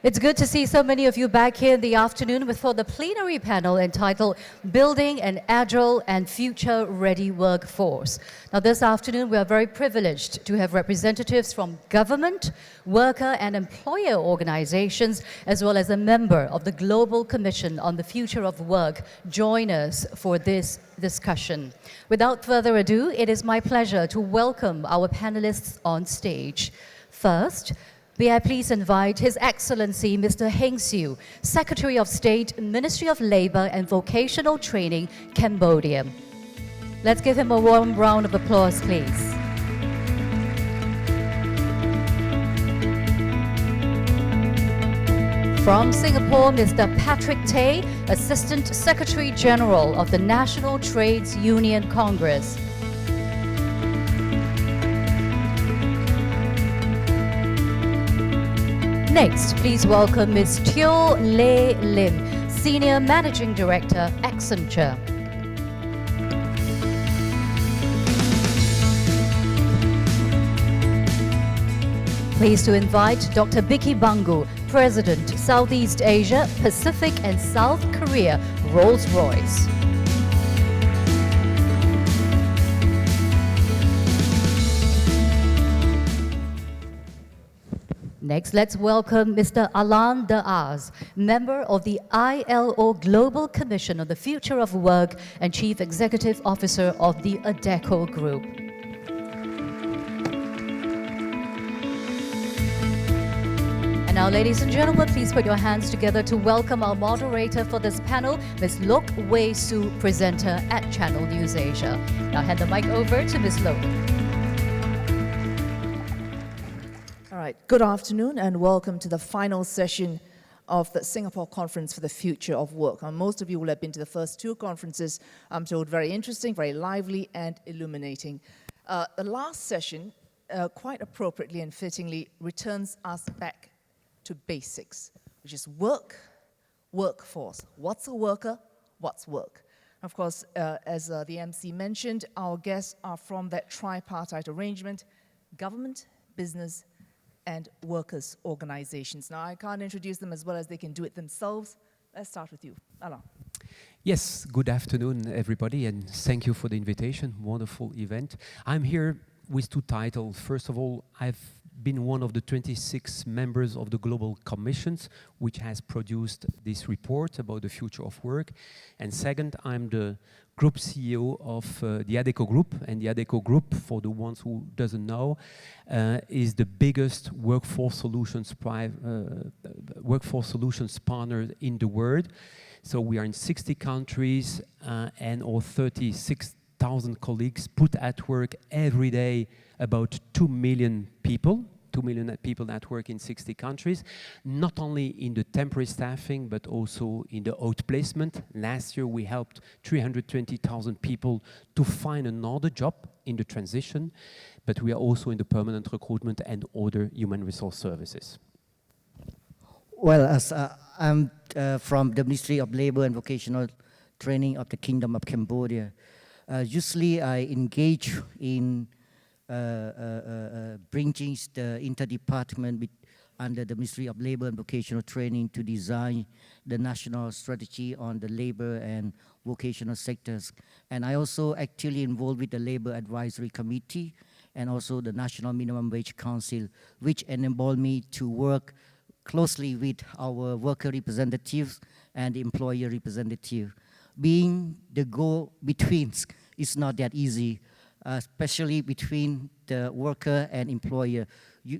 It's good to see so many of you back here in the afternoon for the plenary panel entitled Building an Agile and Future-Ready Workforce. Now this afternoon we are very privileged to have representatives from government, worker and employer organizations, as well as a member of the Global Commission on the Future of Work join us for this discussion. Without further ado, it is my pleasure to welcome our panelists on stage. First, may I please invite His Excellency Mr. Heng Siu, Secretary of State, Ministry of Labour and Vocational Training, Cambodia. Let's give him a warm round of applause, please. From Singapore, Mr. Patrick Tay, Assistant Secretary General of the National Trades Union Congress. Next, please welcome Ms. Teo Lei Lim, Senior Managing Director, Accenture. Pleased to invite Dr. Biki Bangu, President, Southeast Asia, Pacific and South Korea, Rolls-Royce. Next, let's welcome Mr. Alain Deaz, member of the ILO Global Commission on the Future of Work and Chief Executive Officer of the ADECO Group. And now, ladies and gentlemen, please put your hands together to welcome our moderator for this panel, Ms. Lok Wei Su, presenter at Channel News Asia. Now hand the mic over to Ms. Lok. All right, good afternoon and welcome to the final session of the Singapore Conference for the Future of Work. Most of you will have been to the first two conferences. I'm told very interesting, very lively and illuminating. The last session, quite appropriately and fittingly, returns us back to basics, which is work, workforce. What's a worker? What's work? Of course, as the MC mentioned, our guests are from that tripartite arrangement: government, business, and workers' organizations. Now, I can't introduce them as well as they can do it themselves. Let's start with you, Alain. Yes, good afternoon, everybody, and thank you for the invitation. Wonderful event. I'm here with two titles. First of all, I've been one of the 26 members of the Global Commissions, which has produced this report about the future of work. And second, I'm the Group CEO of the ADECO Group. And the ADECO Group, for the ones who doesn't know, is the biggest workforce solutions partner in the world. So we are in 60 countries and our 36,000 colleagues put at work every day about 2 million people. 2 million people that work in 60 countries, not only in the temporary staffing, but also in the outplacement. Last year, we helped 320,000 people to find another job in the transition, but we are also in the permanent recruitment and other human resource services. Well, as I'm from the Ministry of Labour and Vocational Training of the Kingdom of Cambodia, usually I engage in bringing the interdepartment under the Ministry of Labour and Vocational Training to design the national strategy on the labour and vocational sectors. And I also actually involved with the Labour Advisory Committee and also the National Minimum Wage Council, which enabled me to work closely with our worker representatives and the employer representative. Being the go-betweens is not that easy, especially between the worker and employer,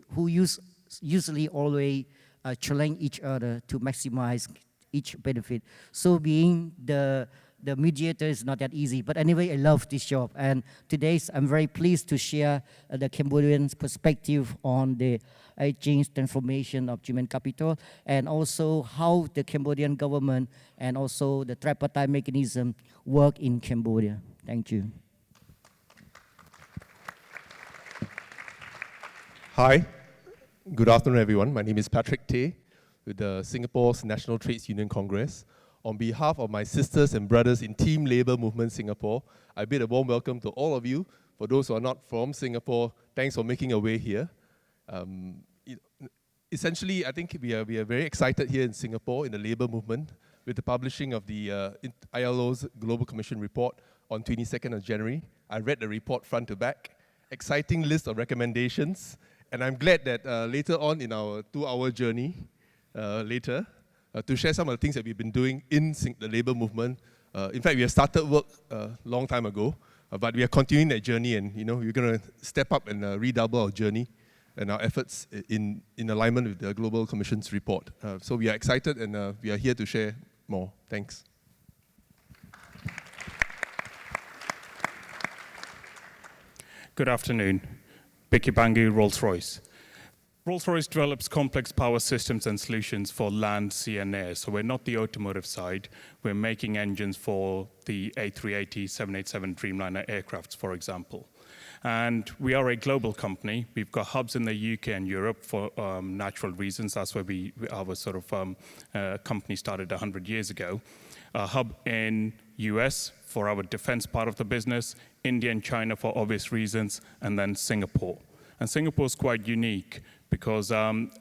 who usually always challenge each other to maximize each benefit. So being the mediator is not that easy. But anyway, I love this job. And today, I'm very pleased to share the Cambodian perspective on the aging transformation of human capital, and also how the Cambodian government and also the tripartite mechanism work in Cambodia. Thank you. Hi, good afternoon everyone. My name is Patrick Tay with the Singapore's National Trades Union Congress. On behalf of my sisters and brothers in Team Labour Movement Singapore, I bid a warm welcome to all of you. For those who are not from Singapore, thanks for making your way here. essentially, I think we are very excited here in Singapore in the labour movement with the publishing of the ILO's Global Commission report on 22nd of January. I read the report front to back, exciting list of recommendations, and I'm glad that later on in our 2-hour journey to share some of the things that we've been doing in the labour movement. In fact, we have started work a long time ago, but we are continuing that journey, and we're going to step up and redouble our journey and our efforts in alignment with the Global Commission's report. So we are excited, and we are here to share more. Thanks. Good afternoon. Biki Bangu, Rolls-Royce. Rolls-Royce develops complex power systems and solutions for land, sea, and air. So we're not the automotive side. We're making engines for the A380, 787 Dreamliner aircrafts, for example. And we are a global company. We've got hubs in the UK and Europe for natural reasons. That's where our sort of company started 100 years ago. A hub in US for our defense part of the business, India and China for obvious reasons, and then Singapore. And Singapore is quite unique because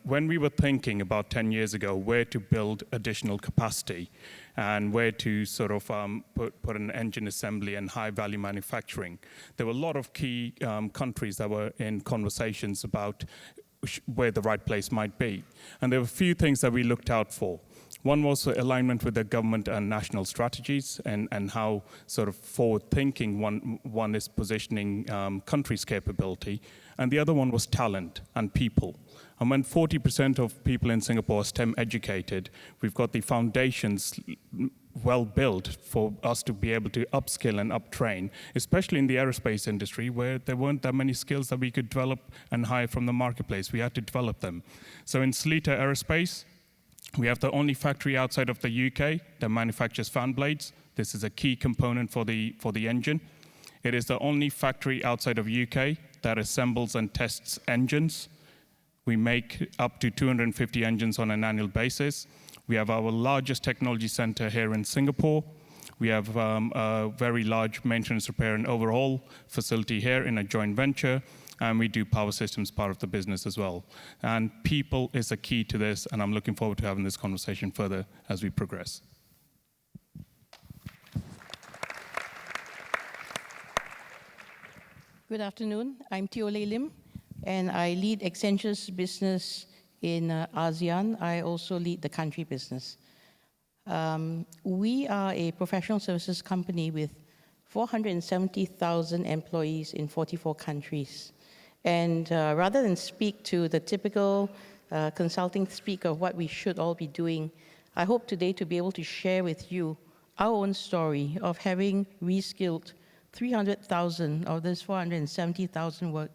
when we were thinking about 10 years ago where to build additional capacity and where to sort of put an engine assembly and high-value manufacturing, there were a lot of key countries that were in conversations about where the right place might be. And there were a few things that we looked out for. One was alignment with the government and national strategies and how sort of forward-thinking one is positioning countries' capability. And the other one was talent and people. And when 40% of people in Singapore are STEM educated, we've got the foundations well built for us to be able to upskill and uptrain, especially in the aerospace industry where there weren't that many skills that we could develop and hire from the marketplace. We had to develop them. So in Seletar Aerospace, we have the only factory outside of the UK that manufactures fan blades. This is a key component for the engine. It is the only factory outside of UK that assembles and tests engines. We make up to 250 engines on an annual basis. We have our largest technology center here in Singapore. We have a very large maintenance, repair, and overhaul facility here in a joint venture. And we do power systems part of the business as well. And people is a key to this, and I'm looking forward to having this conversation further as we progress. Good afternoon. I'm Teo Lei Lim, and I lead Accenture's business in ASEAN. I also lead the country business. We are a professional services company with 470,000 employees in 44 countries. And rather than speak to the typical consulting speak of what we should all be doing, I hope today to be able to share with you our own story of having reskilled 300,000 of this 470,000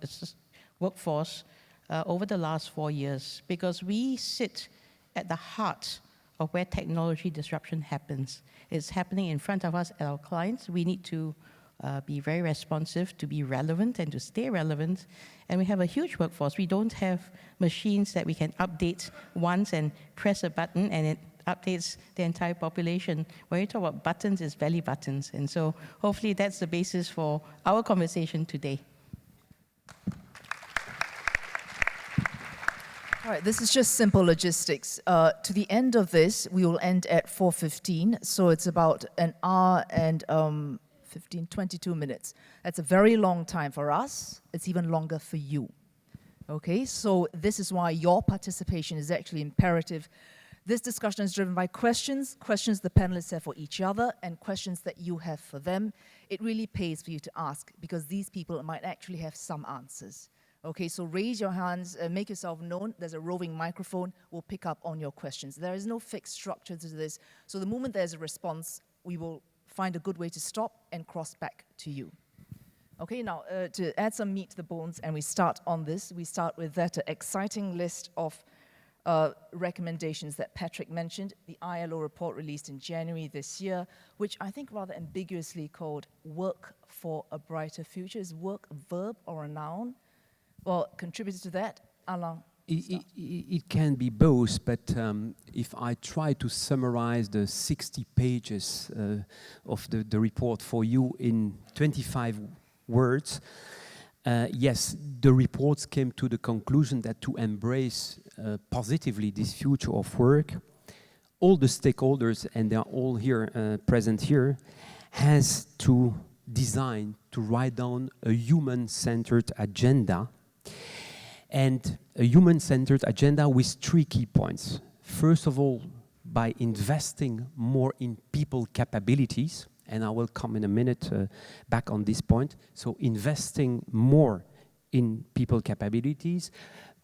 workforce over the last 4 years, because we sit at the heart of where technology disruption happens. It's happening in front of us at our clients. We need to be very responsive, to be relevant and to stay relevant. And we have a huge workforce. We don't have machines that we can update once and press a button and it updates the entire population. When you talk about buttons, it's belly buttons. And so hopefully that's the basis for our conversation today. All right, this is just simple logistics. To the end of this, we will end at 4:15, so it's about an hour and 22 minutes. That's a very long time for us. It's even longer for you. Okay, so this is why your participation is actually imperative. This discussion is driven by questions the panelists have for each other, and questions that you have for them. It really pays for you to ask, because these people might actually have some answers. Okay, so raise your hands, make yourself known. There's a roving microphone. We'll pick up on your questions. There is no fixed structure to this. So the moment there's a response, we will find a good way to stop and cross back to you. Okay, now to add some meat to the bones, and we start on this. We start with that exciting list of recommendations that Patrick mentioned, the ILO report released in January this year, which I think rather ambiguously called Work for a Brighter Future. Is work a verb or a noun? Well, contributed to that, Alain. It can be both, but if I try to summarize the 60 pages of the report for you in 25 words, Yes, the reports came to the conclusion that to embrace positively this future of work, all the stakeholders, and they're all here, present here, has to design, to write down a human-centered agenda, and a human-centered agenda with 3 key points. First of all, by investing more in people capabilities, and I will come in a minute back on this point. So investing more in people capabilities,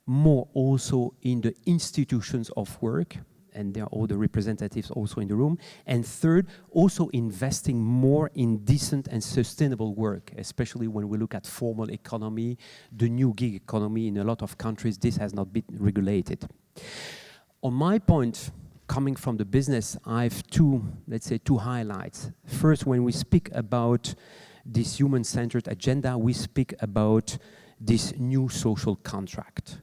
more also in the institutions of work, and there are all the representatives also in the room. And third, also investing more in decent and sustainable work, especially when we look at formal economy, the new gig economy. In a lot of countries, this has not been regulated. On my point, coming from the business, I have let's say two highlights. First, when we speak about this human-centered agenda, we speak about this new social contract.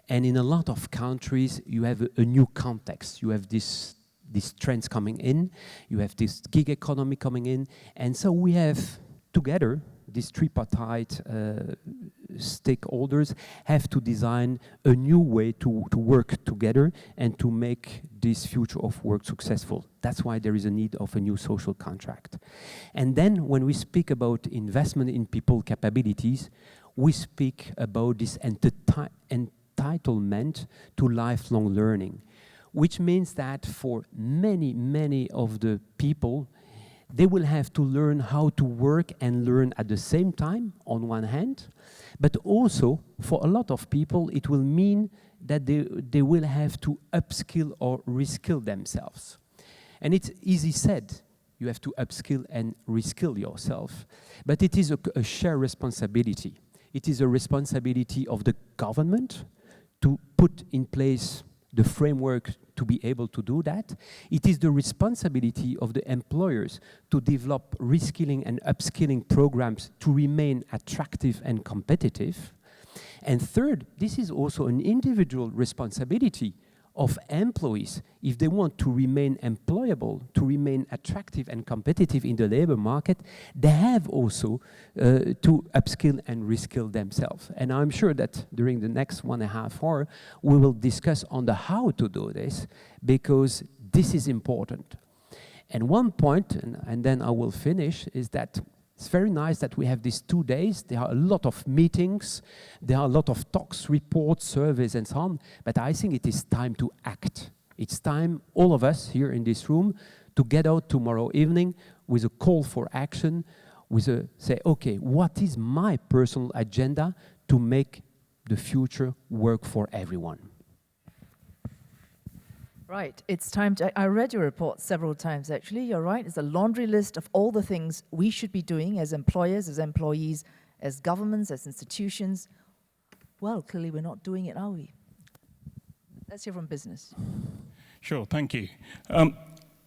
And in a lot of countries, you have a new context. You have these trends coming in, you have this gig economy coming in, and so we have together, these tripartite stakeholders have to design a new way to work together and to make this future of work successful. That's why there is a need of a new social contract. And then when we speak about investment in people capabilities, we speak about this entitlement to lifelong learning, which means that for many of the people, they will have to learn how to work and learn at the same time, on one hand, but also for a lot of people, it will mean that they will have to upskill or reskill themselves. And it's easy said, you have to upskill and reskill yourself, but it is a shared responsibility. It is a responsibility of the government to put in place the framework to be able to do that. It is the responsibility of the employers to develop reskilling and upskilling programs to remain attractive and competitive. And third, this is also an individual responsibility of employees. If they want to remain employable, to remain attractive and competitive in the labor market, they have also to upskill and reskill themselves. And I'm sure that during the next 1.5 hours, we will discuss on the how to do this, because this is important. And one point, and then I will finish, is that it's very nice that we have these 2 days. There are a lot of meetings, there are a lot of talks, reports, surveys, and so on. But I think it is time to act. It's time, all of us here in this room, to get out tomorrow evening with a call for action, say, okay, what is my personal agenda to make the future work for everyone? Right, it's time to, I read your report several times actually, you're right, it's a laundry list of all the things we should be doing as employers, as employees, as governments, as institutions. Well, clearly we're not doing it, are we? Let's hear from business. Sure, thank you.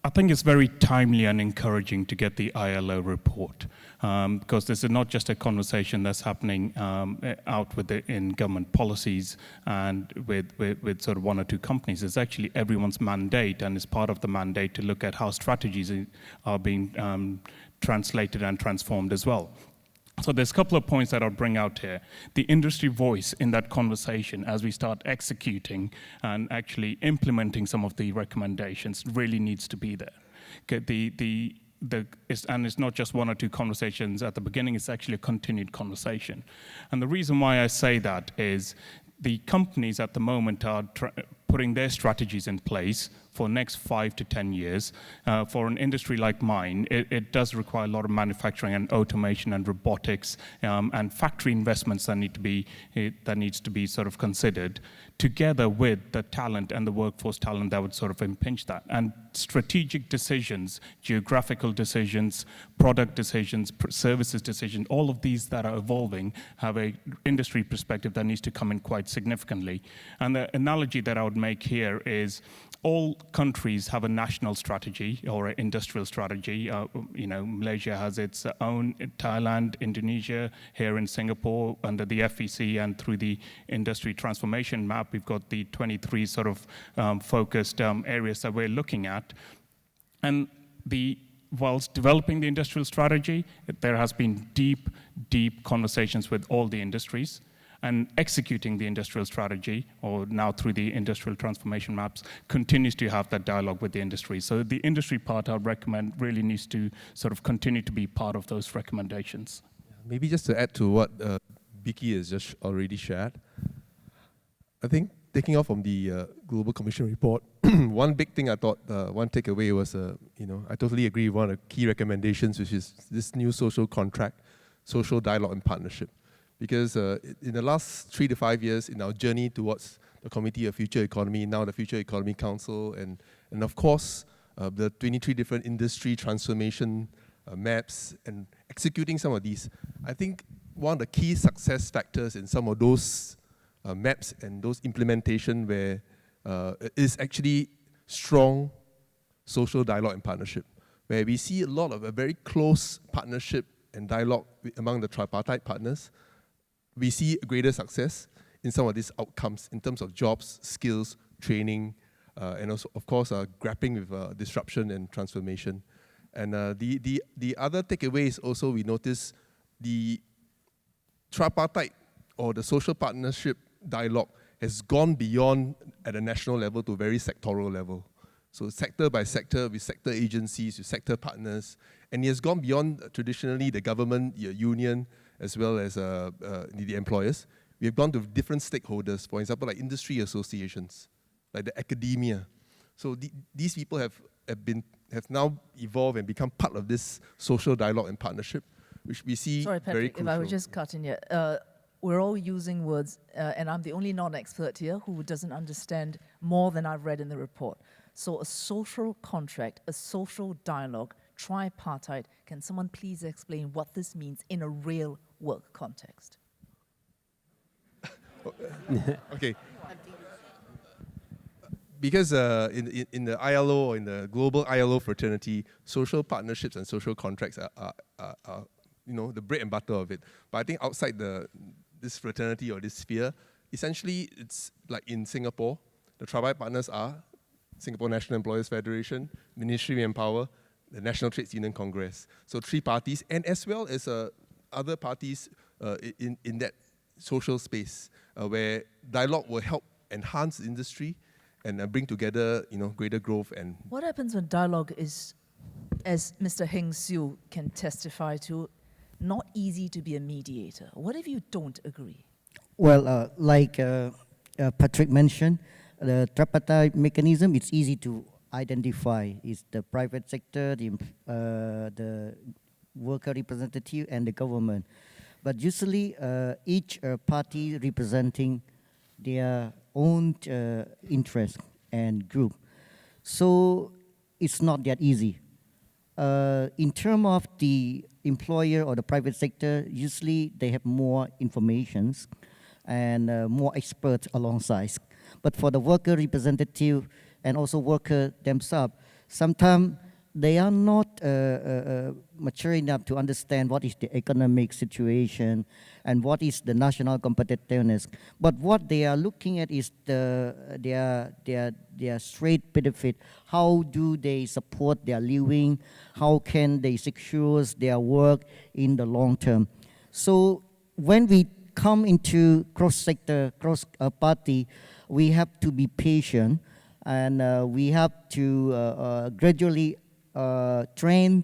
I think it's very timely and encouraging to get the ILO report, because this is not just a conversation that's happening out in government policies and with sort of 1 or 2 companies. It's actually everyone's mandate, and it's part of the mandate to look at how strategies are being translated and transformed as well. So there's a couple of points that I'll bring out here. The industry voice in that conversation as we start executing and actually implementing some of the recommendations really needs to be there. Okay, and it's not just 1 or 2 conversations at the beginning, it's actually a continued conversation. And the reason why I say that is the companies at the moment are putting their strategies in place for the next 5 to 10 years. For an industry like mine, it does require a lot of manufacturing and automation and robotics and factory investments that needs to be sort of considered, together with the talent and the workforce talent that would sort of impinge that. And strategic decisions, geographical decisions, product decisions, services decisions, all of these that are evolving have an industry perspective that needs to come in quite significantly. And the analogy that I would make here is all countries have a national strategy or an industrial strategy. Malaysia has its own, Thailand, Indonesia, here in Singapore under the FEC and through the industry transformation map, we've got the 23 sort of focused areas that we're looking at. And the whilst developing the industrial strategy, there has been deep, deep conversations with all the industries. And executing the industrial strategy, or now through the industrial transformation maps, continues to have that dialogue with the industry. So the industry part, I recommend, really needs to sort of continue to be part of those recommendations. Maybe just to add to what Vicky has just already shared, I think taking off from the Global Commission report, one big thing I thought, one takeaway was, I totally agree with one of the key recommendations, which is this new social contract, social dialogue and partnership. Because in the last 3 to 5 years, in our journey towards the Committee of Future Economy, now the Future Economy Council, and of course, the 23 different industry transformation maps, and executing some of these, I think one of the key success factors in some of those maps and those implementation where is actually strong social dialogue and partnership, where we see a lot of a very close partnership and dialogue among the tripartite partners. We see greater success in some of these outcomes in terms of jobs, skills, training, and also, of course, grappling with disruption and transformation. And the other takeaway is also we notice the tripartite or the social partnership dialogue has gone beyond at a national level to a very sectoral level. So sector by sector, with sector agencies, with sector partners, and it has gone beyond traditionally the government, the union, as well as the employers. We have gone to different stakeholders, for example, like industry associations, like the academia. So these people have now evolved and become part of this social dialogue and partnership, which we see Sorry, Patrick, very crucial. if I would just cut in here. We're all using words, and I'm the only non-expert here who doesn't understand more than I've read in the report. So a social contract, a social dialogue, tripartite. Can someone please explain what this means in a real work context? Okay. Because in the ILO or in the global ILO fraternity, social partnerships and social contracts are the bread and butter of it. But I think outside this fraternity or this sphere, essentially it's like in Singapore, the tripartite partners are Singapore National Employers Federation, Ministry of Manpower, the National Trades Union Congress. So 3 parties, and as well as other parties in that social space, where dialogue will help enhance the industry and bring together greater growth. And what happens when dialogue is, as Mr. Heng Siu can testify to, not easy to be a mediator? What if you don't agree? Well, like Patrick mentioned, the tripartite mechanism, it's easy to identify. It's the private sector, the worker representative, and the government. But usually, each party representing their own interest and group. So it's not that easy. In terms of the employer or the private sector, usually they have more informations and more experts alongside. But for the worker representative and also worker themselves, sometimes they are not mature enough to understand what is the economic situation and what is the national competitiveness. But what they are looking at is their straight benefit. How do they support their living? How can they secure their work in the long term? So when we come into cross-sector, cross-party, we have to be patient, and we have to gradually train,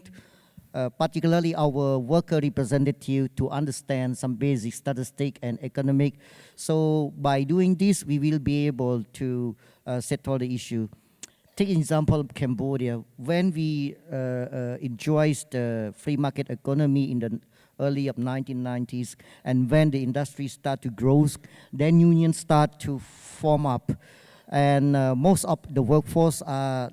particularly our worker representative, to understand some basic statistic and economic. So by doing this, we will be able to settle the issue. Take an example of Cambodia. When we enjoyed the free market economy in the early of 1990s, and when the industry start to grow, then unions start to form up, and most of the workforce are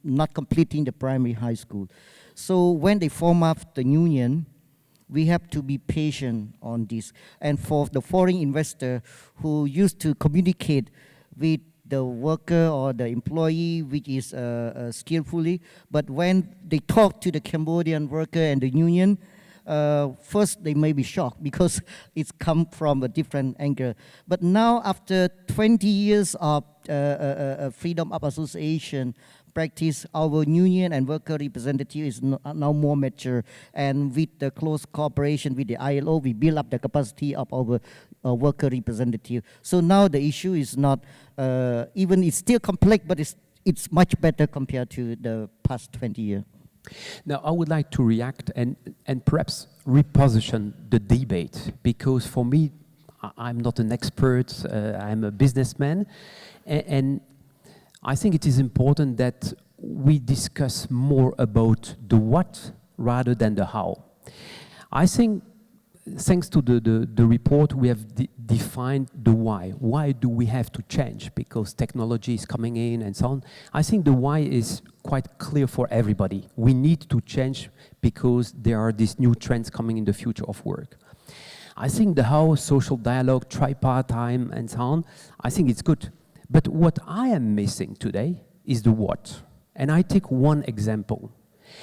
not completing the primary high school. So when they form up the union, we have to be patient on this. And for the foreign investor who used to communicate with the worker or the employee, which is skillfully, but when they talk to the Cambodian worker and the union, first they may be shocked because it's come from a different angle. But now, after 20 years of freedom of association practice, our union and worker representative is now more mature, and with the close cooperation with the ILO, we build up the capacity of our worker representative. So now the issue is not, even it's still complex, but it's much better compared to the past 20 years. Now, I would like to react and perhaps reposition the debate, because for me, I'm not an expert, I'm a businessman, and I think it is important that we discuss more about the what rather than the how. I think, thanks to the report, we have defined the why. Why do we have to change? Because technology is coming in and so on. I think the why is quite clear for everybody. We need to change because there are these new trends coming in the future of work. I think the how, social dialogue, tripartite and so on, I think it's good. But what I am missing today is the what. And I take one example.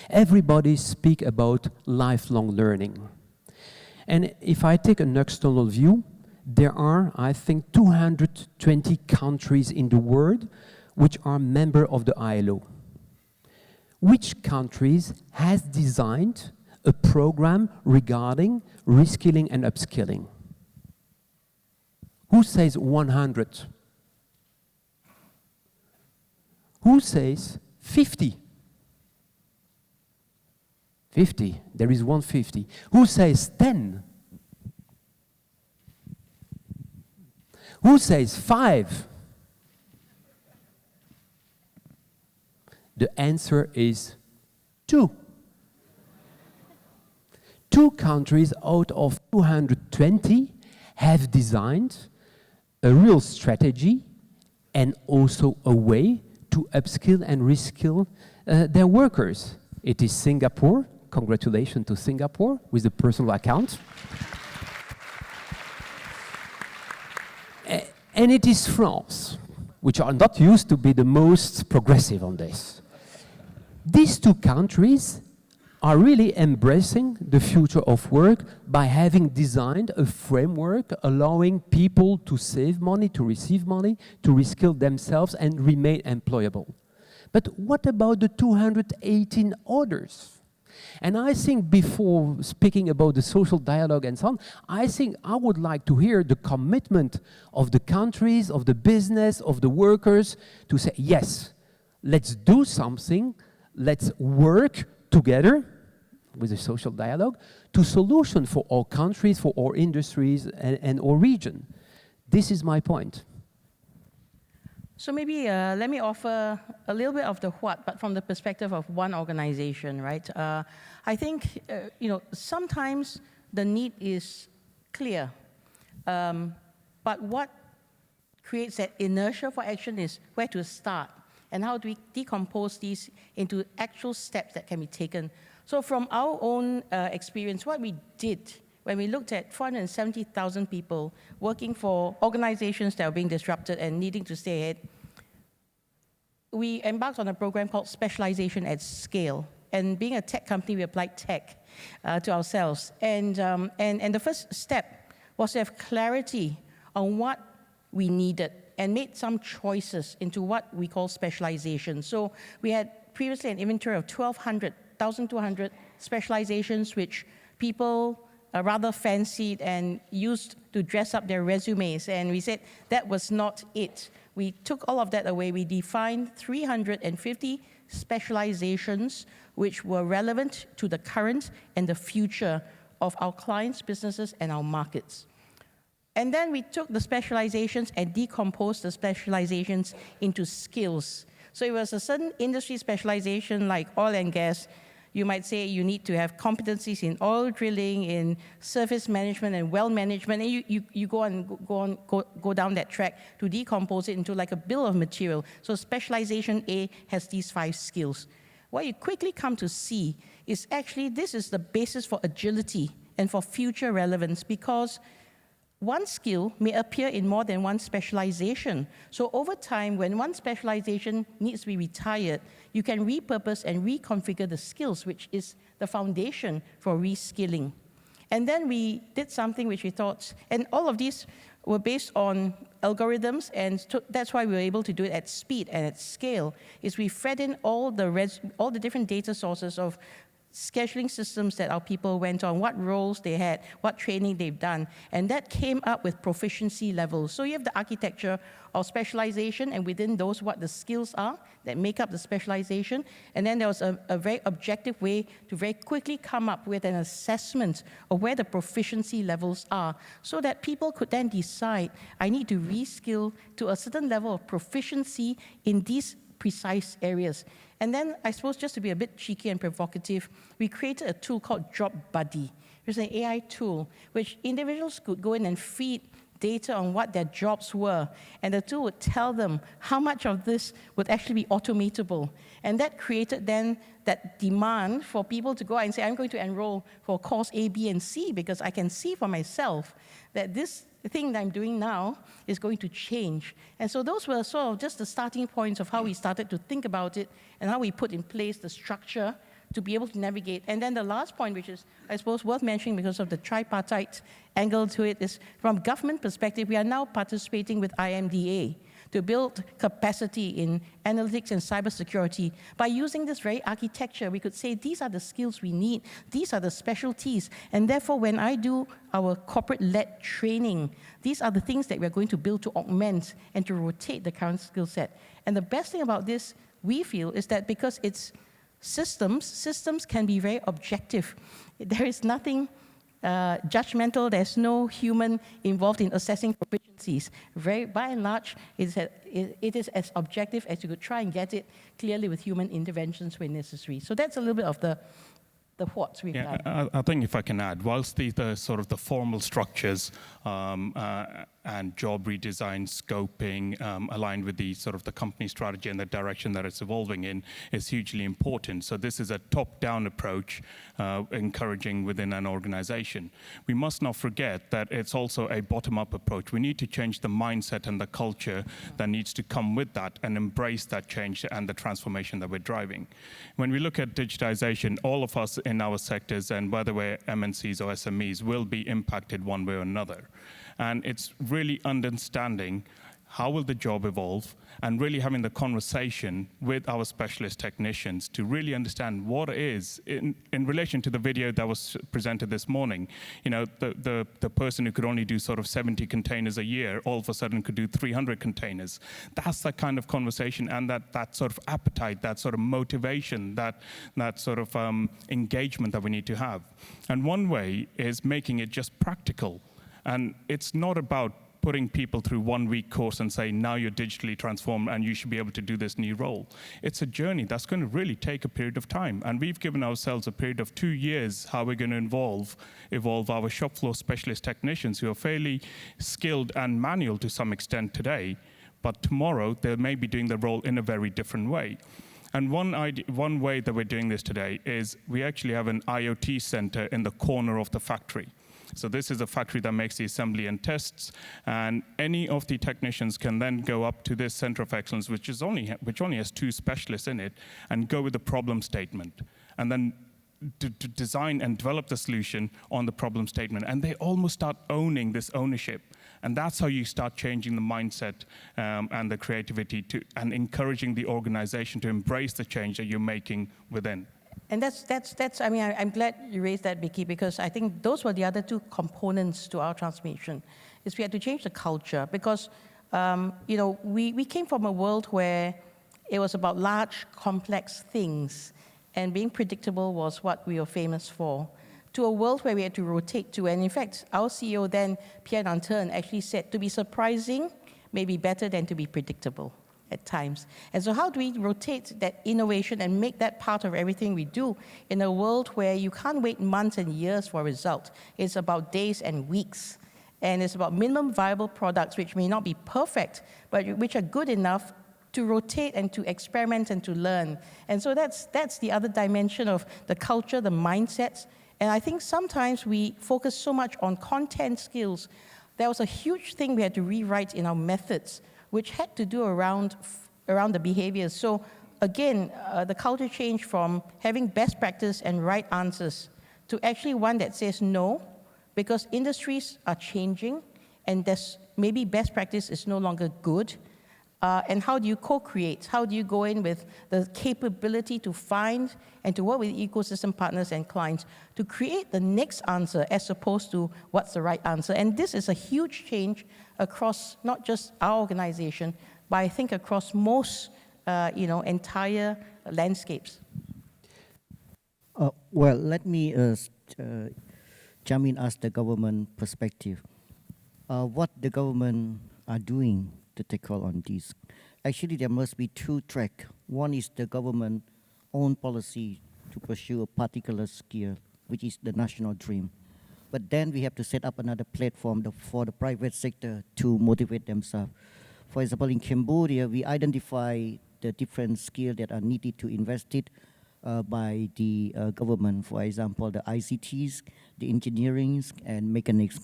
Everybody speak about lifelong learning. And if I take an external view, there are, I think, 220 countries in the world which are members of the ILO. Which countries has designed a program regarding reskilling and upskilling? Who says 100? Who says 50? 50. There is 150. Who says 10? Who says 5? The answer is 2. 2 countries out of 220 have designed a real strategy and also a way to upskill and reskill their workers. It is Singapore. Congratulations to Singapore with the personal account. And it is France, which are not used to be the most progressive on this. These 2 countries are really embracing the future of work by having designed a framework allowing people to save money, to receive money, to reskill themselves and remain employable. But what about the 218 others? And I think before speaking about the social dialogue and so on, I think I would like to hear the commitment of the countries, of the business, of the workers to say, yes, let's do something, let's work together with the social dialogue to solution for all countries, for all industries and all region. This is my point. So maybe let me offer a little bit of the what, but from the perspective of one organization, right? I think, sometimes the need is clear, but what creates that inertia for action is where to start and how do we decompose these into actual steps that can be taken. So from our own experience, what we did when we looked at 470,000 people working for organizations that are being disrupted and needing to stay ahead, we embarked on a program called Specialization at Scale. And being a tech company, we applied tech to ourselves. And the first step was to have clarity on what we needed and made some choices into what we call specialization. So we had previously an inventory of 1,200 specializations, which people rather fancied and used to dress up their resumes. And we said that was not it. We took all of that away. We defined 350 specializations which were relevant to the current and the future of our clients, businesses, and our markets. And then we took the specializations and decomposed the specializations into skills. So it was a certain industry specialization like oil and gas. You might say you need to have competencies in oil drilling, in service management and well management, and you go down that track to decompose it into like a bill of material. So specialization A has these 5 skills. What you quickly come to see is actually this is the basis for agility and for future relevance, because one skill may appear in more than one specialization. So over time, when one specialization needs to be retired, you can repurpose and reconfigure the skills, which is the foundation for reskilling. And then we did something which we thought, and all of these were based on algorithms, and that's why we were able to do it at speed and at scale, is we fed in all the different data sources of scheduling systems that our people went on, what roles they had, what training they've done, and that came up with proficiency levels. So you have the architecture of specialization, and within those, what the skills are that make up the specialization, and then there was a very objective way to very quickly come up with an assessment of where the proficiency levels are, so that people could then decide, I need to reskill to a certain level of proficiency in these precise areas. And then, I suppose, just to be a bit cheeky and provocative, we created a tool called Job Buddy, which is an AI tool, which individuals could go in and feed data on what their jobs were, and the tool would tell them how much of this would actually be automatable. And that created then that demand for people to go out and say, I'm going to enroll for course A, B, and C, because I can see for myself that this thing that I'm doing now is going to change. And so those were sort of just the starting points of how we started to think about it and how we put in place the structure to be able to navigate. And then the last point, which is, I suppose, worth mentioning because of the tripartite angle to it, is from government perspective, we are now participating with IMDA to build capacity in analytics and cybersecurity. By using this very architecture, we could say these are the skills we need, these are the specialties, and therefore when I do our corporate-led training, these are the things that we're going to build to augment and to rotate the current skill set. And the best thing about this, we feel, is that because it's systems can be very objective. There is nothing judgmental, there's no human involved in assessing proficiencies. By and large, it is as objective as you could try and get it, clearly with human interventions where necessary. So that's a little bit of the what we've done. I think if I can add, whilst the sort of the formal structures and job redesign, scoping, aligned with the sort of the company strategy and the direction that it's evolving in, is hugely important. So this is a top-down approach, encouraging within an organization. We must not forget that it's also a bottom-up approach. We need to change the mindset and the culture that needs to come with that and embrace that change and the transformation that we're driving. When we look at digitization, all of us in our sectors, and whether we're MNCs or SMEs, will be impacted one way or another. And it's really understanding how will the job evolve and really having the conversation with our specialist technicians to really understand what it is in relation to the video that was presented this morning. You know, the person who could only do sort of 70 containers a year all of a sudden could do 300 containers. That's the kind of conversation and that sort of appetite, that sort of motivation, that sort of engagement that we need to have. And one way is making it just practical. And it's not about putting people through 1 week course and say, now you're digitally transformed and you should be able to do this new role. It's a journey that's going to really take a period of time. And we've given ourselves a period of 2 years how we're going to evolve our shop floor specialist technicians who are fairly skilled and manual to some extent today. But tomorrow, they may be doing the role in a very different way. And one way that we're doing this today is we actually have an IoT center in the corner of the factory. So this is a factory that makes the assembly and tests, and any of the technicians can then go up to this center of excellence, which only has 2 specialists in it, and go with the problem statement, and then to design and develop the solution on the problem statement. And they almost start owning this ownership. And that's how you start changing the mindset and the creativity and encouraging the organization to embrace the change that you're making within. And that's. I mean, I'm glad you raised that, Vicky, because I think those were the other 2 components to our transformation. Is we had to change the culture because, you know, we came from a world where it was about large, complex things, and being predictable was what we were famous for. To a world where we had to rotate to, and in fact, our CEO then, Pierre Nanterre, actually said, to be surprising may be better than to be predictable at times. And so how do we rotate that innovation and make that part of everything we do in a world where you can't wait months and years for a result? It's about days and weeks. And it's about minimum viable products, which may not be perfect, but which are good enough to rotate and to experiment and to learn. And so that's the other dimension of the culture, the mindsets. And I think sometimes we focus so much on content skills. there was a huge thing we had to rewrite in our methods, which had to do around the behaviors. So again, the culture change from having best practice and right answers to actually one that says no, because industries are changing and there's maybe best practice is no longer good. And how do you co-create? How do you go in with the capability to find and to work with ecosystem partners and clients to create the next answer as opposed to what's the right answer? And this is a huge change across not just our organization, but I think across most, entire landscapes. Well, let me jump in as the government perspective. What the government are doing to tackle on this. Actually, there must be two tracks. One is the government own policy to pursue a particular skill, which is the national dream. But then we have to set up another platform for the private sector to motivate themselves. For example, in Cambodia, we identify the different skills that are needed to invest it by the government. For example, the ICTs, the engineering, and mechanics.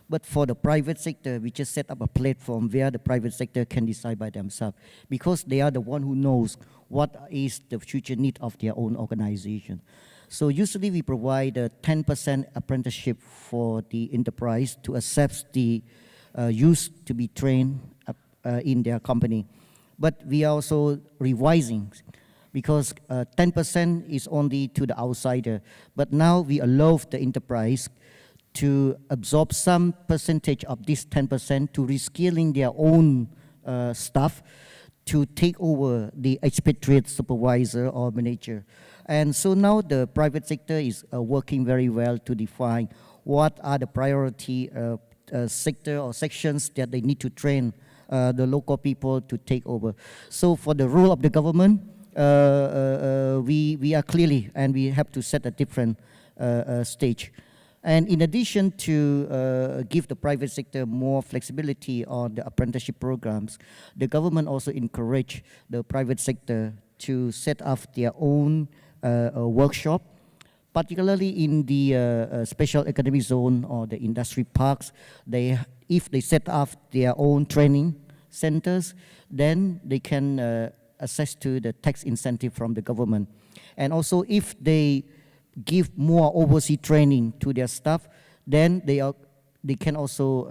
But for the private sector, we just set up a platform where the private sector can decide by themselves, because they are the one who knows what is the future need of their own organization. So usually we provide a 10% apprenticeship for the enterprise to accept the youth to be trained in their company. But we are also revising, because 10% is only to the outsider. But now we allow the enterprise to absorb some percentage of this 10% to reskilling their own staff to take over the expatriate supervisor or manager. And so now the private sector is working very well to define what are the priority sector or sections that they need to train the local people to take over. So for the role of the government, we are clearly, and we have to set a different stage. And in addition to give the private sector more flexibility on the apprenticeship programs, the government also encourage the private sector to set up their own workshop, particularly in the special economic zone or the industry parks. If they set up their own training centers, then they can access to the tax incentive from the government. And also if they give more overseas training to their staff, then they can also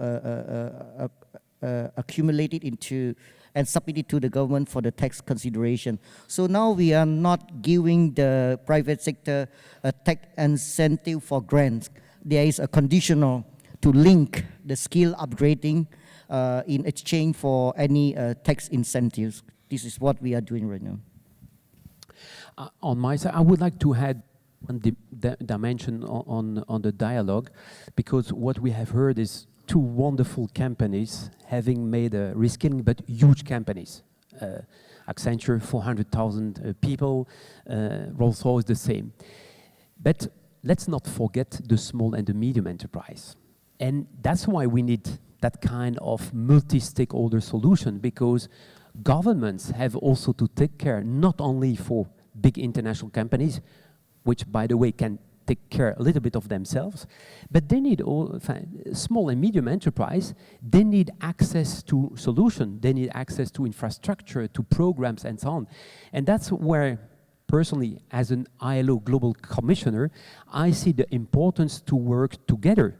accumulate it into and submit it to the government for the tax consideration. So now we are not giving the private sector a tax incentive for grants. There is a conditional to link the skill upgrading in exchange for any tax incentives. This is what we are doing right now. On my side, I would like to add one dimension on the dialogue, because what we have heard is two wonderful companies having made a reskilling, but huge companies. Accenture, 400,000 people, Rolls-Royce the same. But let's not forget the small and the medium enterprise. And that's why we need that kind of multi-stakeholder solution, because governments have also to take care not only for big international companies, which, by the way, can take care a little bit of themselves, but they need all small and medium enterprise. They need access to solution. They need access to infrastructure, to programs, and so on. And that's where, personally, as an ILO Global Commissioner, I see the importance to work together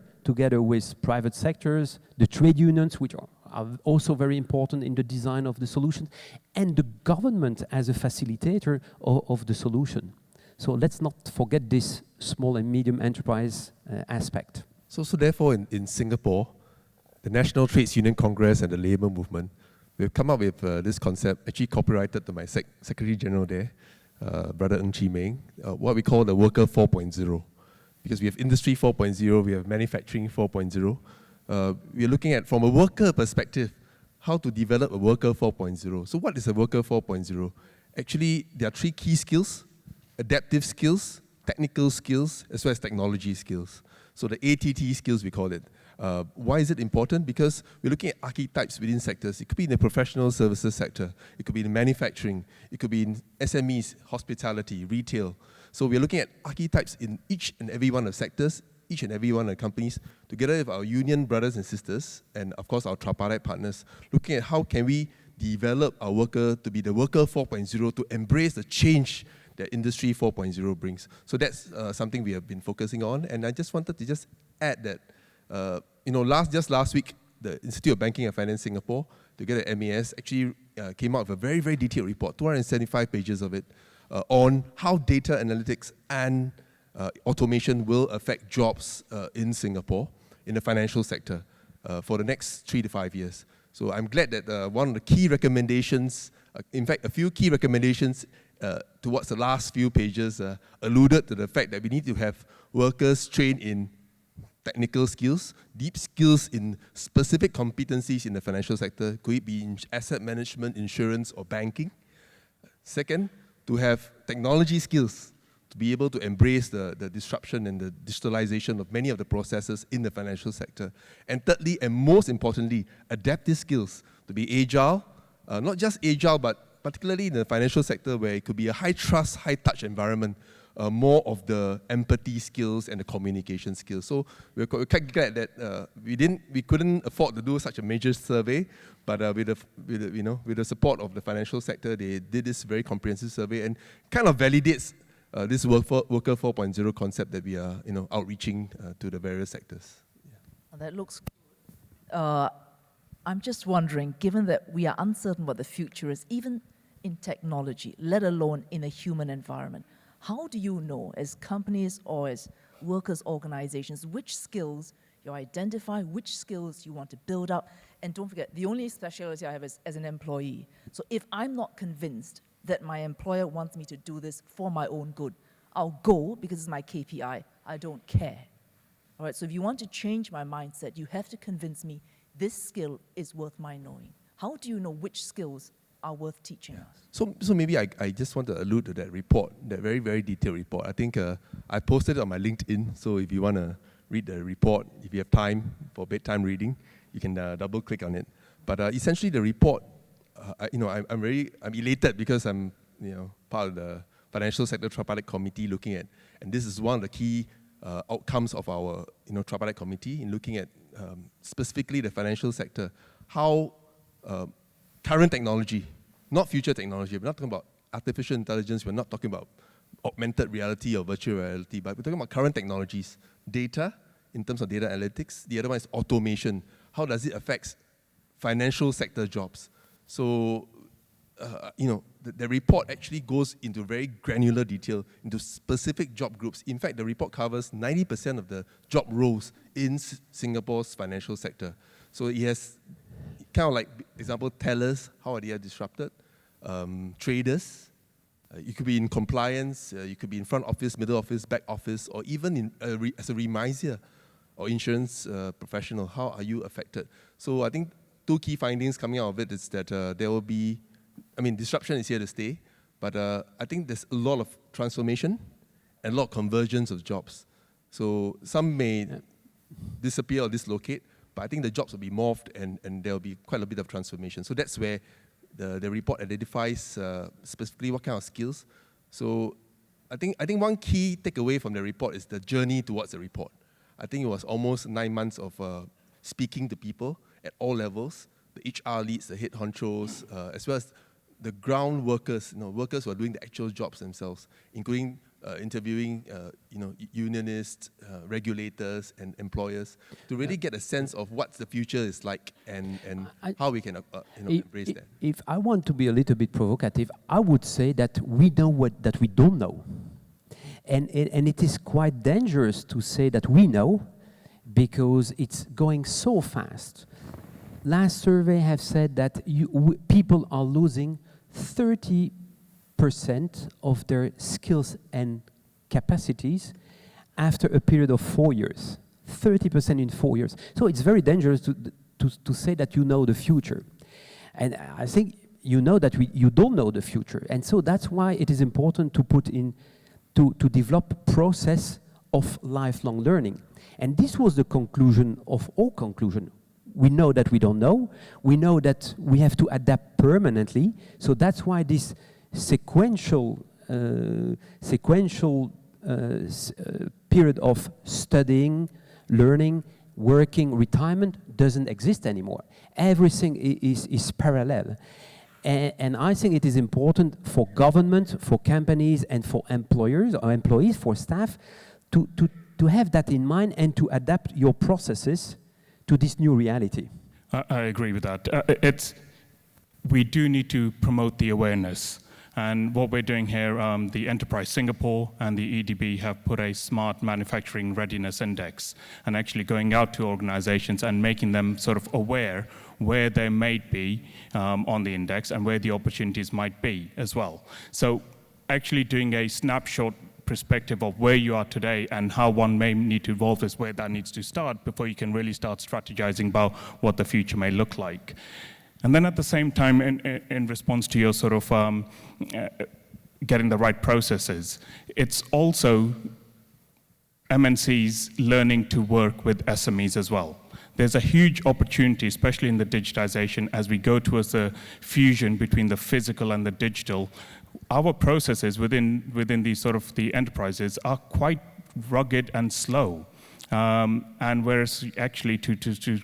with private sectors, the trade unions, which are also very important in the design of the solution, and the government as a facilitator of the solution. So let's not forget this small and medium enterprise aspect. So therefore, in Singapore, the National Trades Union Congress and the Labour Movement, we've come up with this concept, actually copyrighted to my Secretary General there, Brother Ng Chi Meng, what we call the Worker 4.0. Because we have Industry 4.0, we have Manufacturing 4.0. We are looking at, from a worker perspective, how to develop a Worker 4.0. So what is a Worker 4.0? Actually, there are three key skills: adaptive skills, technical skills, as well as technology skills. So the ATT skills, we call it. Why is it important? Because we're looking at archetypes within sectors. It could be in the professional services sector. It could be in manufacturing. It could be in SMEs, hospitality, retail. So we're looking at archetypes in each and every one of sectors, each and every one of the companies, together with our union brothers and sisters, and of course our tripartite partners, looking at how can we develop our worker to be the worker 4.0, to embrace the change that Industry 4.0 brings. So that's something we have been focusing on. And I just wanted to just add that, just last week, the Institute of Banking and Finance Singapore, together with MAS, actually came out with a very, very detailed report, 275 pages of it, on how data analytics and automation will affect jobs in Singapore, in the financial sector, for the next 3 to 5 years. So I'm glad that one of the key recommendations, in fact, a few key recommendations towards the last few pages alluded to the fact that we need to have workers trained in technical skills, deep skills in specific competencies in the financial sector, could it be in asset management, insurance, or banking. Second, to have technology skills, to be able to embrace the disruption and the digitalization of many of the processes in the financial sector. And thirdly, and most importantly, adaptive skills, to be agile, not just agile, but particularly in the financial sector where it could be a high-trust, high-touch environment, more of the empathy skills and the communication skills. So we're quite glad that we couldn't afford to do such a major survey, but with the support of the financial sector, they did this very comprehensive survey and kind of validates this worker 4.0 concept that we are outreaching to the various sectors. Yeah. That looks good. I'm just wondering, given that we are uncertain what the future is, even in technology, let alone in a human environment, how do you know, as companies or as workers' organizations, which skills you identify, which skills you want to build up? And don't forget, the only specialty I have is as an employee. So if I'm not convinced that my employer wants me to do this for my own good, I'll go because it's my KPI. I don't care. All right, so if you want to change my mindset, you have to convince me this skill is worth my knowing. How do you know which skills are worth teaching us? So maybe I just want to allude to that report, that very, very detailed report. I think I posted it on my LinkedIn, so if you want to read the report, if you have time for bedtime reading, you can double click on it. But essentially the report, I'm elated because I'm part of the Financial Sector Tripartite Committee looking at, and this is one of the key outcomes of our Tripartite Committee in looking at specifically the financial sector, how current technology, not future technology, we're not talking about artificial intelligence, we're not talking about augmented reality or virtual reality, but we're talking about current technologies, data, in terms of data analytics. The other one is automation. How does it affect financial sector jobs? So, the report actually goes into very granular detail into specific job groups. In fact, the report covers 90% of the job roles in Singapore's financial sector. So it has kind of like, example, tellers, how are they disrupted? Traders, you could be in compliance, you could be in front office, middle office, back office, or even as a remiser or insurance professional, how are you affected? So I think two key findings coming out of it is that there will be, disruption is here to stay, but I think there's a lot of transformation and a lot of convergence of jobs. So some may disappear or dislocate, but I think the jobs will be morphed and there will be quite a bit of transformation. So that's where the report identifies specifically what kind of skills. So I think one key takeaway from the report is the journey towards the report. I think it was almost 9 months of speaking to people at all levels, the HR leads, the head honchos, as well as the ground workers, workers who are doing the actual jobs themselves, including interviewing, unionists, regulators, and employers, to really get a sense of what the future is like and how we can embrace that. If I want to be a little bit provocative, I would say that we know that we don't know. And it is quite dangerous to say that we know, because it's going so fast. Last survey have said that people are losing 30% of their skills and capacities after a period of 4 years. 30% in 4 years. So it's very dangerous to say that you know the future. And I think you know that you don't know the future. And so that's why it is important to put in, to develop process of lifelong learning. And this was the conclusion of all conclusion. We know that we don't know. We know that we have to adapt permanently. So that's why this period of studying, learning, working, retirement doesn't exist anymore. Everything is parallel. And I think it is important for government, for companies, and for employers or employees, for staff, to have that in mind and to adapt your processes to this new reality. I agree with that. We do need to promote the awareness. And what we're doing here, the Enterprise Singapore and the EDB have put a smart manufacturing readiness index, and actually going out to organizations and making them sort of aware where they might be on the index and where the opportunities might be as well. So actually doing a snapshot perspective of where you are today and how one may need to evolve is where that needs to start before you can really start strategizing about what the future may look like. And then at the same time, in response to your sort of getting the right processes, it's also MNCs learning to work with SMEs as well. There's a huge opportunity, especially in the digitization, as we go towards the fusion between the physical and the digital. Our processes within these sort of the enterprises are quite rugged and slow. And whereas actually to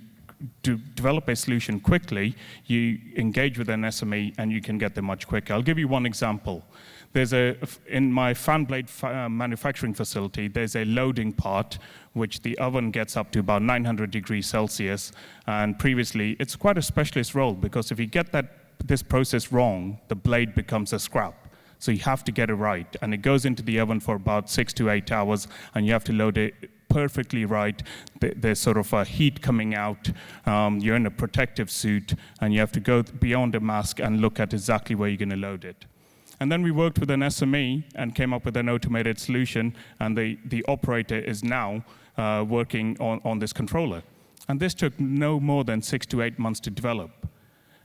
develop a solution quickly, you engage with an SME and you can get there much quicker. I'll give you one example. In my fan blade manufacturing facility, there's a loading part which the oven gets up to about 900 degrees Celsius. And previously, it's quite a specialist role because if you get this process wrong, the blade becomes a scrap. So you have to get it right. And it goes into the oven for about 6 to 8 hours, and you have to load it perfectly right. There's sort of a heat coming out. You're in a protective suit, and you have to go beyond a mask and look at exactly where you're going to load it. And then we worked with an SME and came up with an automated solution, and the operator is now working on this controller. And this took no more than 6 to 8 months to develop.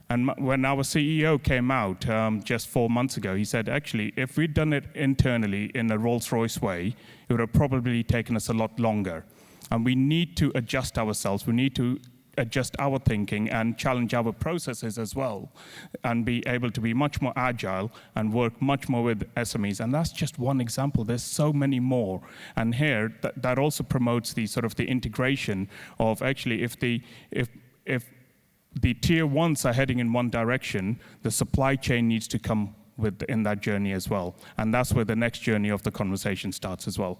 And when our CEO came out just 4 months ago, he said, actually, if we'd done it internally in a Rolls-Royce way, it would have probably taken us a lot longer. And we need to adjust ourselves. We need to adjust our thinking and challenge our processes as well, and be able to be much more agile and work much more with SMEs. And that's just one example. There's so many more. And here, that also promotes the sort of the integration of actually if the tier ones are heading in one direction, the supply chain needs to come in that journey as well. And that's where the next journey of the conversation starts as well.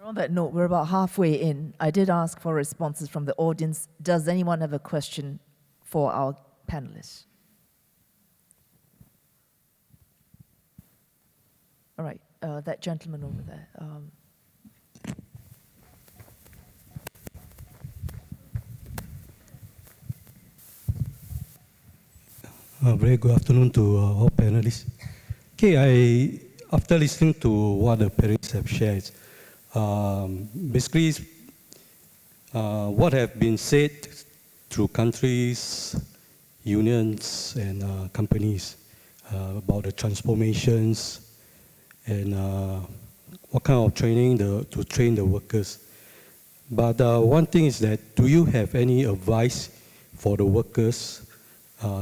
On that note, we're about halfway in. I did ask for responses from the audience. Does anyone have a question for our panelists? All right, that gentleman over there. Very good afternoon to all panelists. Okay, after listening to what the panelists have shared, basically what have been said through countries, unions, and companies about the transformations and what kind of training to train the workers. But one thing is that, do you have any advice for the workers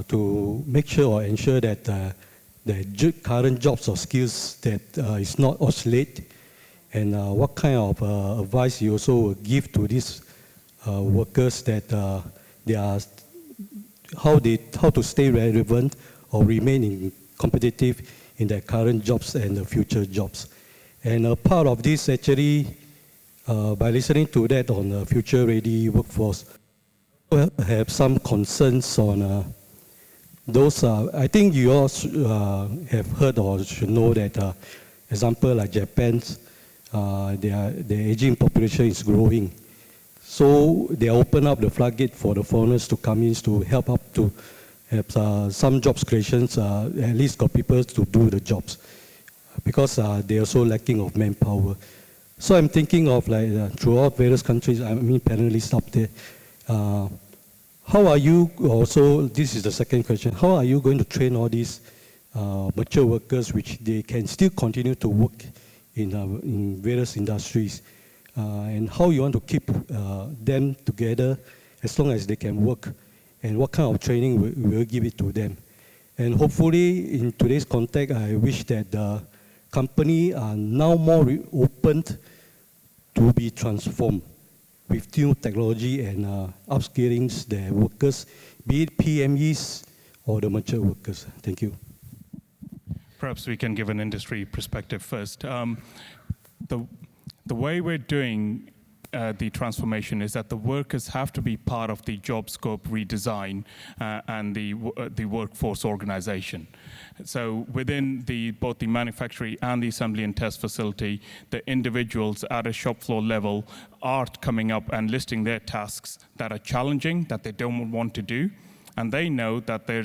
to make sure or ensure that the current jobs or skills that is not obsolete, and what kind of advice you also give to these workers that they are how to stay relevant or remain competitive in their current jobs and the future jobs. And a part of this actually, by listening to that on the future ready workforce, I have some concerns on those. I think you all have heard or should know that, example like Japan's, their aging population is growing. So they open up the floodgate for the foreigners to come in to help up to have some jobs creations, at least got people to do the jobs, because they are so lacking of manpower. So I'm thinking of like throughout various countries, I mean panelists up there, how are you also, this is the second question, how are you going to train all these mature workers which they can still continue to work in various industries, and how you want to keep them together as long as they can work, and what kind of training we will give it to them. And hopefully in today's context, I wish that the company are now more open to be transformed with new technology and upskilling their workers, be it PMEs or the mature workers? Thank you. Perhaps we can give an industry perspective first. The way we're doing the transformation is that the workers have to be part of the job scope redesign and the workforce organization. So within both the manufacturing and the assembly and test facility, the individuals at a shop floor level are coming up and listing their tasks that are challenging, that they don't want to do, and they know that there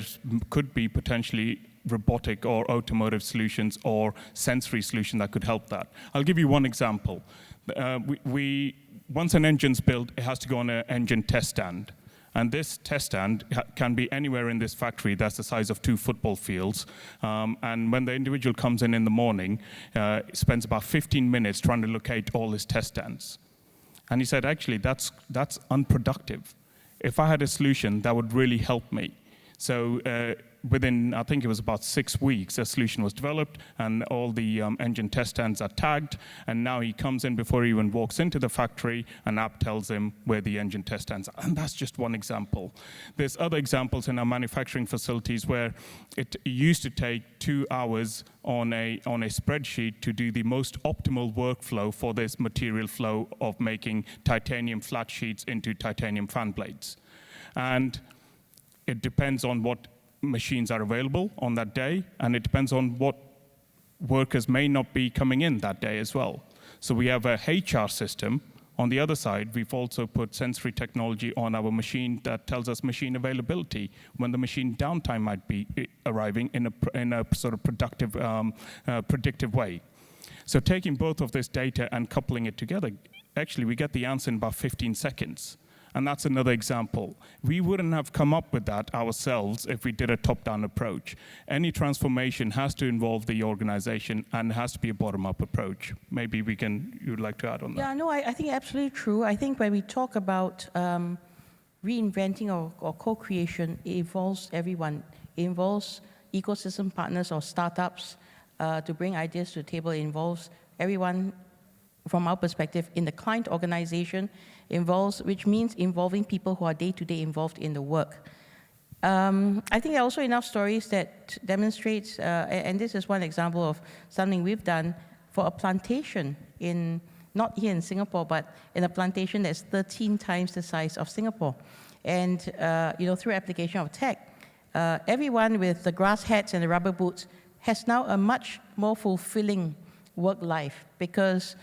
could be potentially robotic or automotive solutions or sensory solution that could help that. I'll give you one example. Once an engine's built, it has to go on an engine test stand. And this test stand can be anywhere in this factory that's the size of 2 football fields. And when the individual comes in the morning, spends about 15 minutes trying to locate all his test stands. And he said, actually, that's unproductive. If I had a solution, that would really help me. So within, I think it was about 6 weeks, a solution was developed, and all the engine test stands are tagged, and now he comes in before he even walks into the factory, an app tells him where the engine test stands are. And that's just one example. There's other examples in our manufacturing facilities where it used to take 2 hours on a spreadsheet to do the most optimal workflow for this material flow of making titanium flat sheets into titanium fan blades. And it depends on what machines are available on that day, and it depends on what workers may not be coming in that day as well. So we have a HR system. On the other side, we've also put sensory technology on our machine that tells us machine availability, when the machine downtime might be arriving in a sort of predictive way. So taking both of this data and coupling it together, actually we get the answer in about 15 seconds. And that's another example. We wouldn't have come up with that ourselves if we did a top-down approach. Any transformation has to involve the organization and has to be a bottom-up approach. Maybe you'd like to add on that? Yeah, no, I think absolutely true. I think when we talk about reinventing or co-creation, it involves everyone. It involves ecosystem partners or startups to bring ideas to the table. It involves everyone from our perspective in the client organization, which means involving people who are day-to-day involved in the work. I think there are also enough stories that demonstrates, and this is one example of something we've done for a plantation not here in Singapore, but in a plantation that's 13 times the size of Singapore. And through application of tech, everyone with the grass hats and the rubber boots has now a much more fulfilling work life because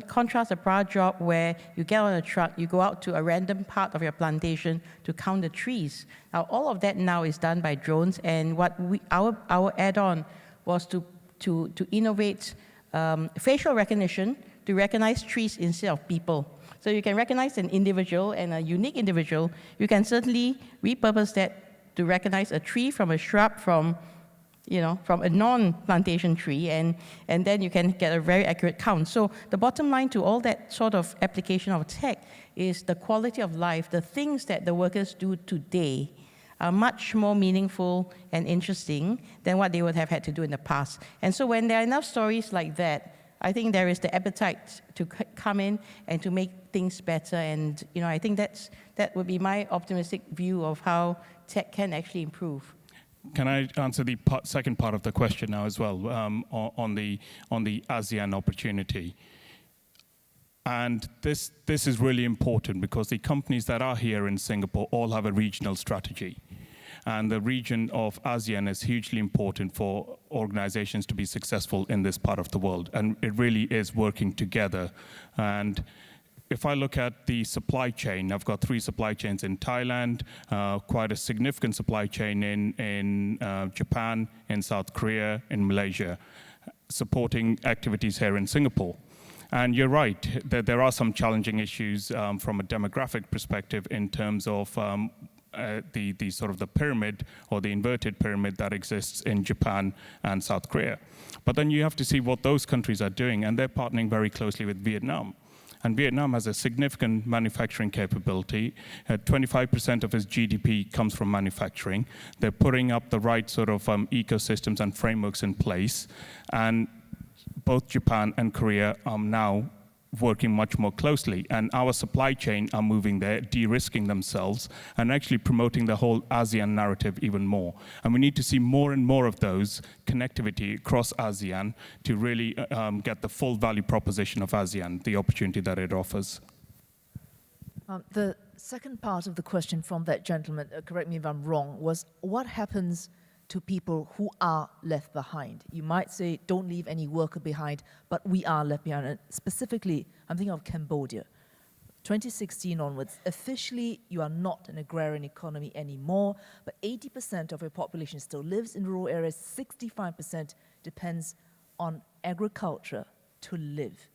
contrast a prior job where you get on a truck, you go out to a random part of your plantation to count the trees. Now, all of that now is done by drones, and what our add-on was to innovate facial recognition to recognize trees instead of people. So you can recognize an individual and a unique individual. You can certainly repurpose that to recognize a tree from a shrub from a non-plantation tree, and then you can get a very accurate count. So the bottom line to all that sort of application of tech is the quality of life, the things that the workers do today are much more meaningful and interesting than what they would have had to do in the past. And so when there are enough stories like that, I think there is the appetite to come in and to make things better. And I think that would be my optimistic view of how tech can actually improve. Can I answer the second part of the question now as well, on the ASEAN opportunity? And this is really important because the companies that are here in Singapore all have a regional strategy. And the region of ASEAN is hugely important for organizations to be successful in this part of the world. And it really is working together. And if I look at the supply chain, I've got 3 supply chains in Thailand, quite a significant supply chain in Japan, in South Korea, in Malaysia, supporting activities here in Singapore. And you're right, there are some challenging issues from a demographic perspective in terms of the sort of the pyramid or the inverted pyramid that exists in Japan and South Korea. But then you have to see what those countries are doing, and they're partnering very closely with Vietnam. And Vietnam has a significant manufacturing capability. 25% of its GDP comes from manufacturing. They're putting up the right sort of ecosystems and frameworks in place. And both Japan and Korea are now working much more closely, and our supply chain are moving there, de-risking themselves, and actually promoting the whole ASEAN narrative even more. And we need to see more and more of those connectivity across ASEAN to really get the full value proposition of ASEAN, the opportunity that it offers. The second part of the question from that gentleman, correct me if I'm wrong, was what happens to people who are left behind? You might say, don't leave any worker behind, but we are left behind. And specifically, I'm thinking of Cambodia. 2016 onwards, officially, you are not an agrarian economy anymore, but 80% of your population still lives in rural areas, 65% depends on agriculture to live.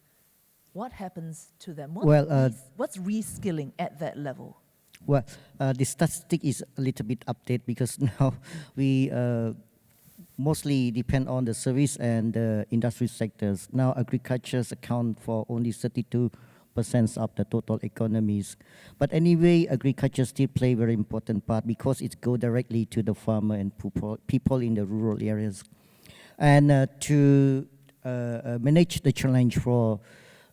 What happens to them? What's reskilling at that level? Well, the statistic is a little bit updated because now we mostly depend on the service and industry sectors. Now agriculture account for only 32% of the total economies. But anyway, agriculture still play a very important part because it goes directly to the farmer and people in the rural areas. And to manage the challenge for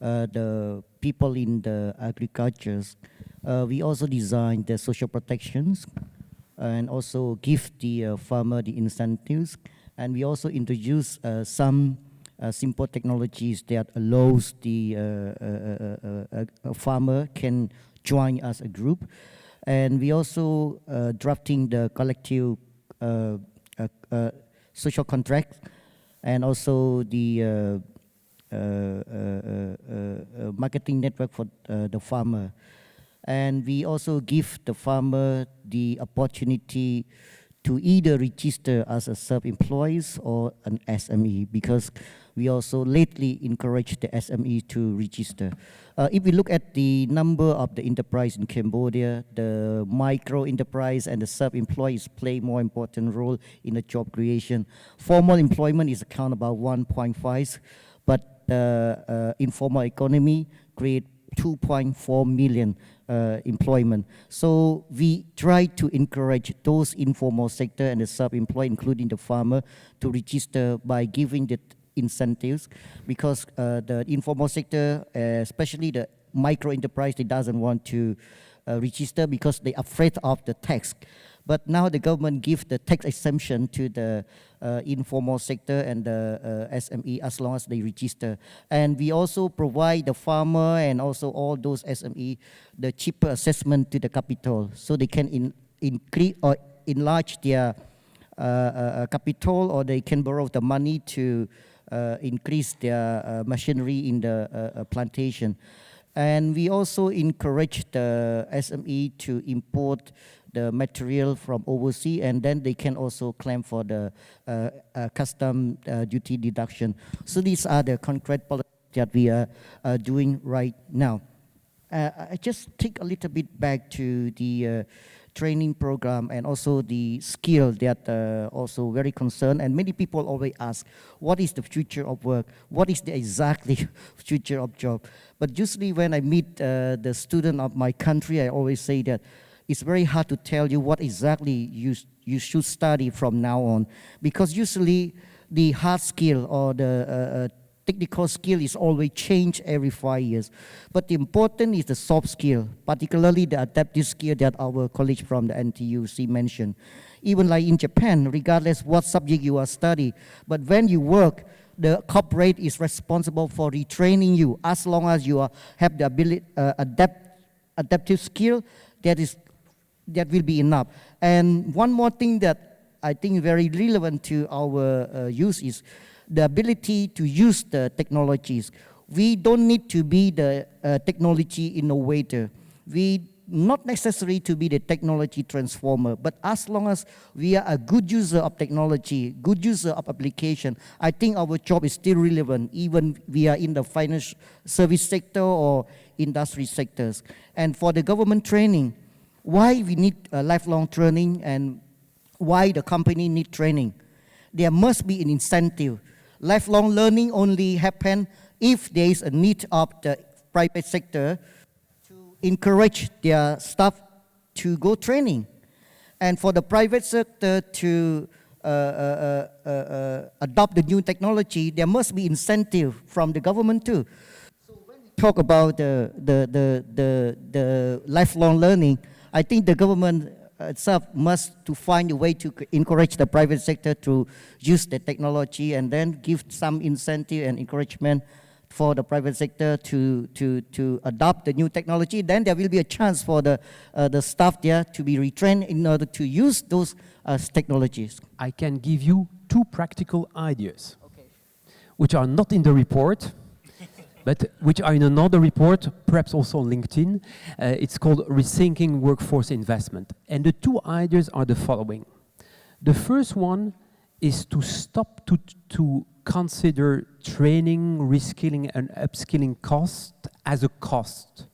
the people in the agricultures, we also designed the social protections and also give the farmer the incentives. And we also introduce some simple technologies that allows the farmer can join as a group. And we also drafting the collective social contract and also the marketing network for the farmer. And we also give the farmer the opportunity to either register as a self-employed or an SME, because we also lately encourage the SME to register. If we look at the number of the enterprise in Cambodia, the micro enterprise and the self-employed play more important role in the job creation. Formal employment is account about 1.5, but the informal economy create 2.4 million employment. So we try to encourage those informal sector and the self-employed, including the farmer, to register by giving the incentives, because the informal sector, especially the micro enterprise, they doesn't want to register because they're afraid of the tax. But now the government gives the tax exemption to the informal sector and the SME as long as they register. And we also provide the farmer and also all those SME the cheaper assessment to the capital, so they can increase or enlarge their capital, or they can borrow the money to increase their machinery in the plantation. And we also encourage the SME to import the material from overseas, and then they can also claim for the custom duty deduction. So these are the concrete policies that we are doing right now. I just take a little bit back to the training program and also the skill that also very concerned, and many people always ask, what is the future of work? What is the exactly future of job? But usually when I meet the student of my country, I always say that it's very hard to tell you what exactly you should study from now on, because usually the hard skill or the technical skill is always changed every 5 years. But the important is the soft skill, particularly the adaptive skill that our colleague from the NTUC mentioned. Even like in Japan, regardless what subject you are studying, but when you work, the corporate is responsible for retraining you as long as you have the ability, adaptive skill, that will be enough. And one more thing that I think is very relevant to our youth is the ability to use the technologies. We don't need to be the technology innovator. We not necessary to be the technology transformer, but as long as we are a good user of technology, good user of application, I think our job is still relevant, even we are in the financial service sector or industry sectors. And for the government training, why we need lifelong training and why the company need training? There must be an incentive. Lifelong learning only happen if there is a need of the private sector to encourage their staff to go training. And for the private sector to adopt the new technology, there must be incentive from the government too. So when we talk about the lifelong learning, I think the government itself must to find a way to encourage the private sector to use the technology and then give some incentive and encouragement for the private sector to adopt the new technology. Then there will be a chance for the staff there to be retrained in order to use those technologies. I can give you 2 practical ideas, which are not in the report, but which are in another report, perhaps also on LinkedIn. It's called Rethinking Workforce Investment. And the 2 ideas are the following. The first one is to stop to consider training, reskilling, and upskilling cost as a cost,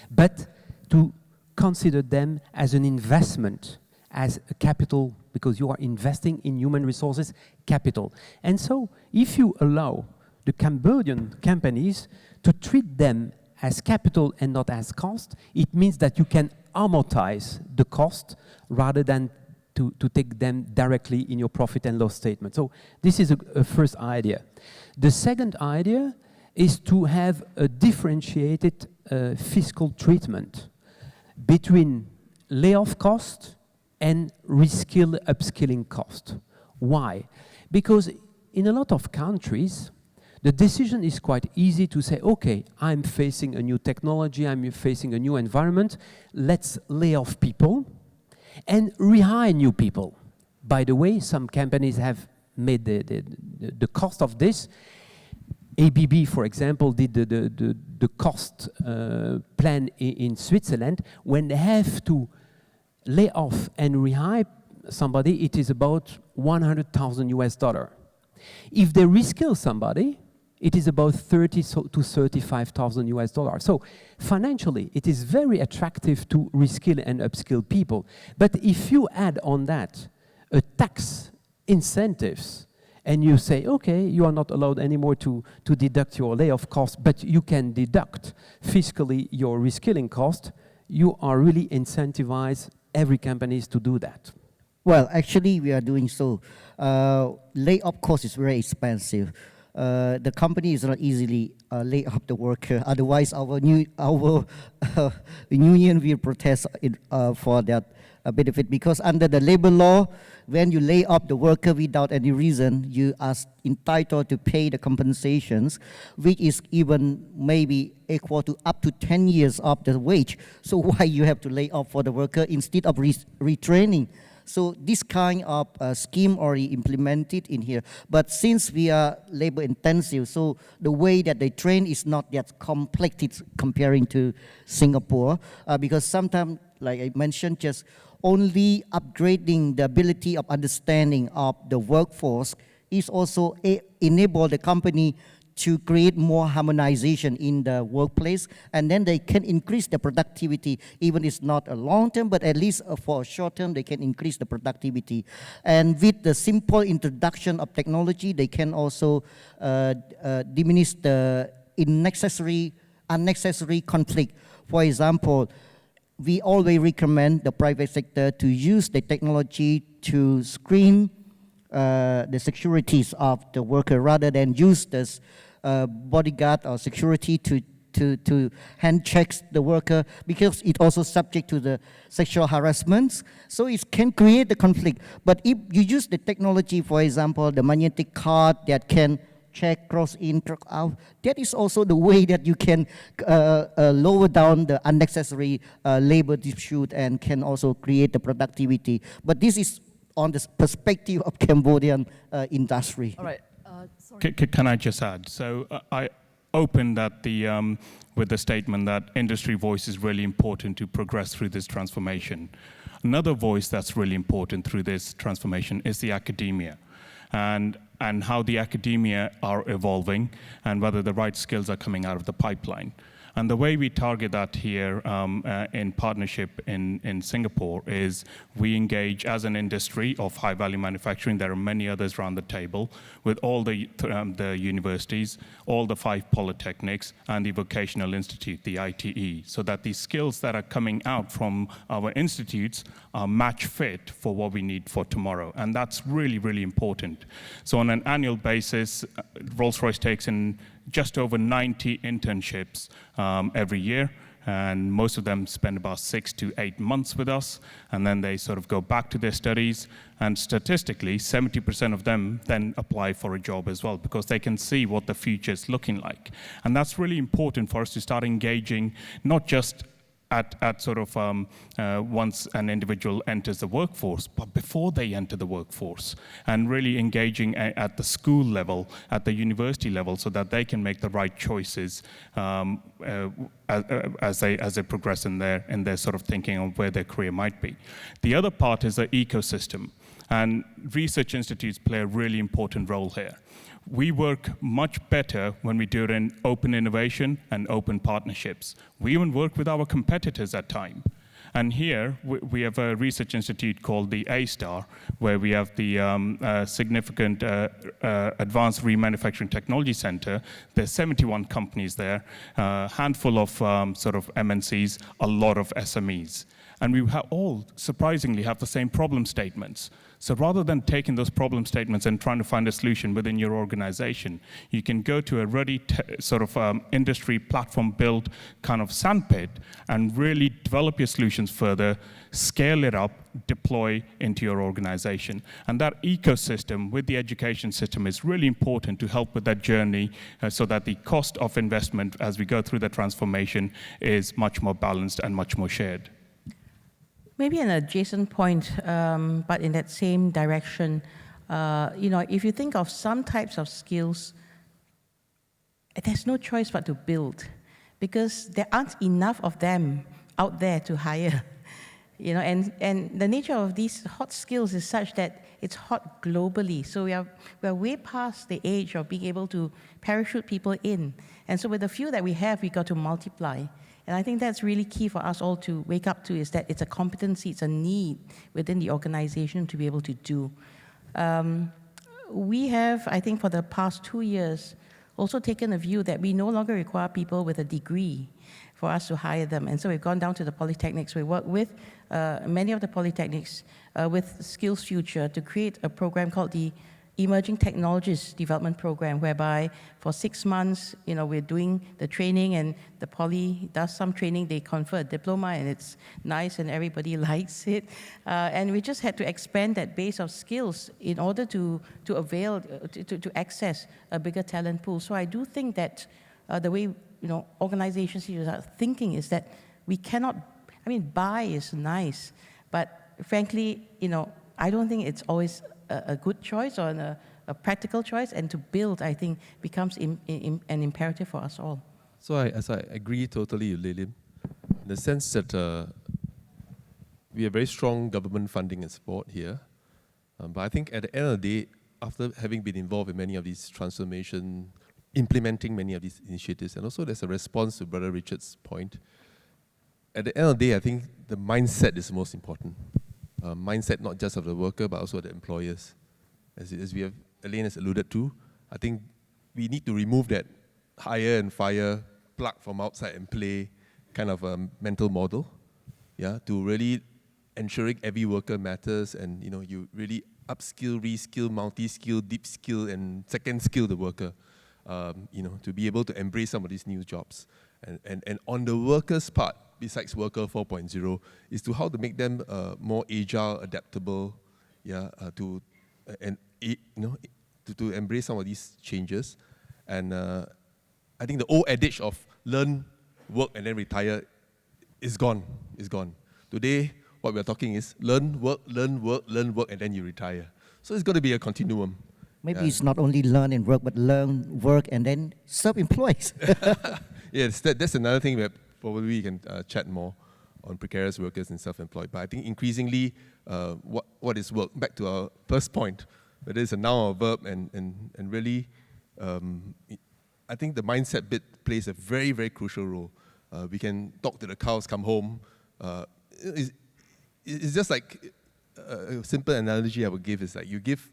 but to consider them as an investment, as a capital, because you are investing in human resources capital. And so if you allow the Cambodian companies to treat them as capital and not as cost, it means that you can amortize the cost rather than to take them directly in your profit and loss statement. So this is a first idea. The second idea is to have a differentiated fiscal treatment between layoff cost and reskill upskilling cost. Why? Because in a lot of countries, the decision is quite easy to say, okay, I'm facing a new technology, I'm facing a new environment, let's lay off people and rehire new people. By the way, some companies have made the cost of this. ABB, for example, did the cost plan in Switzerland. When they have to lay off and rehire somebody, it is about $100,000. If they reskill somebody, it is about $30,000 to $35,000. So financially, it is very attractive to reskill and upskill people. But if you add on that a tax incentives, and you say, okay, you are not allowed anymore to deduct your layoff cost, but you can deduct fiscally your reskilling cost, you are really incentivize every companies to do that. Well, actually, we are doing so. Layoff cost is very expensive. The company is not easily lay off the worker. Otherwise, our union will protest for that benefit, because under the labor law, when you lay off the worker without any reason, you are entitled to pay the compensations, which is even maybe equal to up to 10 years of the wage. So why you have to lay off for the worker instead of retraining? So this kind of scheme already implemented in here. But since we are labor intensive, so the way that they train is not that complex comparing to Singapore, because sometimes, like I mentioned, just only upgrading the ability of understanding of the workforce is also enable the company to create more harmonization in the workplace, and then they can increase the productivity. Even if it's not a long term, but at least for a short term, they can increase the productivity. And with the simple introduction of technology, they can also diminish the unnecessary conflict. For example, we always recommend the private sector to use the technology to screen the securities of the worker rather than use this bodyguard or security to hand checks the worker, because it also subject to the sexual harassment. So it can create the conflict. But if you use the technology, for example, the magnetic card that can check cross in, cross out, that is also the way that you can lower down the unnecessary labor dispute and can also create the productivity. But this is on the perspective of Cambodian industry. All right. Can I just add? So I opened at with the statement that industry voice is really important to progress through this transformation. Another voice that's really important through this transformation is the academia, and how the academia are evolving and whether the right skills are coming out of the pipeline. And the way we target that here in partnership in Singapore is we engage as an industry of high-value manufacturing. There are many others around the table with all the universities, all the 5 polytechnics, and the Vocational Institute, the ITE, so that the skills that are coming out from our institutes are match fit for what we need for tomorrow. And that's really, really important. So on an annual basis, Rolls-Royce takes in just over 90 internships every year, and most of them spend about 6 to 8 months with us, and then they sort of go back to their studies, and statistically 70% of them then apply for a job as well, because they can see what the future is looking like. And that's really important for us to start engaging, not just at sort of once an individual enters the workforce, but before they enter the workforce, and really engaging at the school level, at the university level, so that they can make the right choices as they progress in their sort of thinking of where their career might be. The other part is the ecosystem, and research institutes play a really important role here. We work much better when we do it in open innovation and open partnerships. We even work with our competitors at times. And here, we have a research institute called the A-Star, where we have the significant Advanced Remanufacturing Technology Center. There's 71 companies there, a handful of sort of MNCs, a lot of SMEs. And we all, surprisingly, have the same problem statements. So rather than taking those problem statements and trying to find a solution within your organization, you can go to a ready sort of industry platform build kind of sandpit and really develop your solutions further, scale it up, deploy into your organization. And that ecosystem with the education system is really important to help with that journey so that the cost of investment as we go through the transformation is much more balanced and much more shared. Maybe an adjacent point, but in that same direction, if you think of some types of skills, there's no choice but to build, because there aren't enough of them out there to hire. And the nature of these hot skills is such that it's hot globally. So we are way past the age of being able to parachute people in. And so with the few that we have, we got to multiply. And I think that's really key for us all to wake up to, is that it's a competency, it's a need within the organization to be able to do. We have, I think for the past 2 years, also taken a view that we no longer require people with a degree for us to hire them. And so we've gone down to the polytechnics. We work with many of the polytechnics with Skills Future to create a program called the Emerging Technologies Development Program, whereby for 6 months, we're doing the training, and the poly does some training, they confer a diploma, and it's nice and everybody likes it. And we just had to expand that base of skills in order to access a bigger talent pool. So I do think that the way organizations are thinking is that we cannot, buy is nice, but frankly, I don't think it's always a good choice or a practical choice, and to build, I think, becomes an imperative for us all. So I agree totally with Lilian, in the sense that we have very strong government funding and support here. But I think at the end of the day, after having been involved in many of these transformation, implementing many of these initiatives, and also there's a response to Brother Richard's point, at the end of the day, I think the mindset is most important. Mindset not just of the worker, but also the employers. As Elaine has alluded to, I think we need to remove that hire and fire, plug from outside and play kind of a mental model, to really ensuring every worker matters, and you really upskill, reskill, multi-skill, deep skill, and second skill the worker, to be able to embrace some of these new jobs. And on the workers' part, besides Worker 4.0, is to how to make them more agile, adaptable, to embrace some of these changes. And I think the old adage of learn, work, and then retire is gone. Today, what we're talking is learn, work, and then you retire. So it's going to be a continuum. Maybe it's not only learn and work, but learn, work, and then self-employed. Yes, that's another thing that probably we can chat more on precarious workers and self-employed. But I think increasingly, what is work? Back to our first point, whether it's a noun or verb, and really, I think the mindset bit plays a very, very crucial role. We can talk to the cows, come home. It's just like a simple analogy I would give is like you give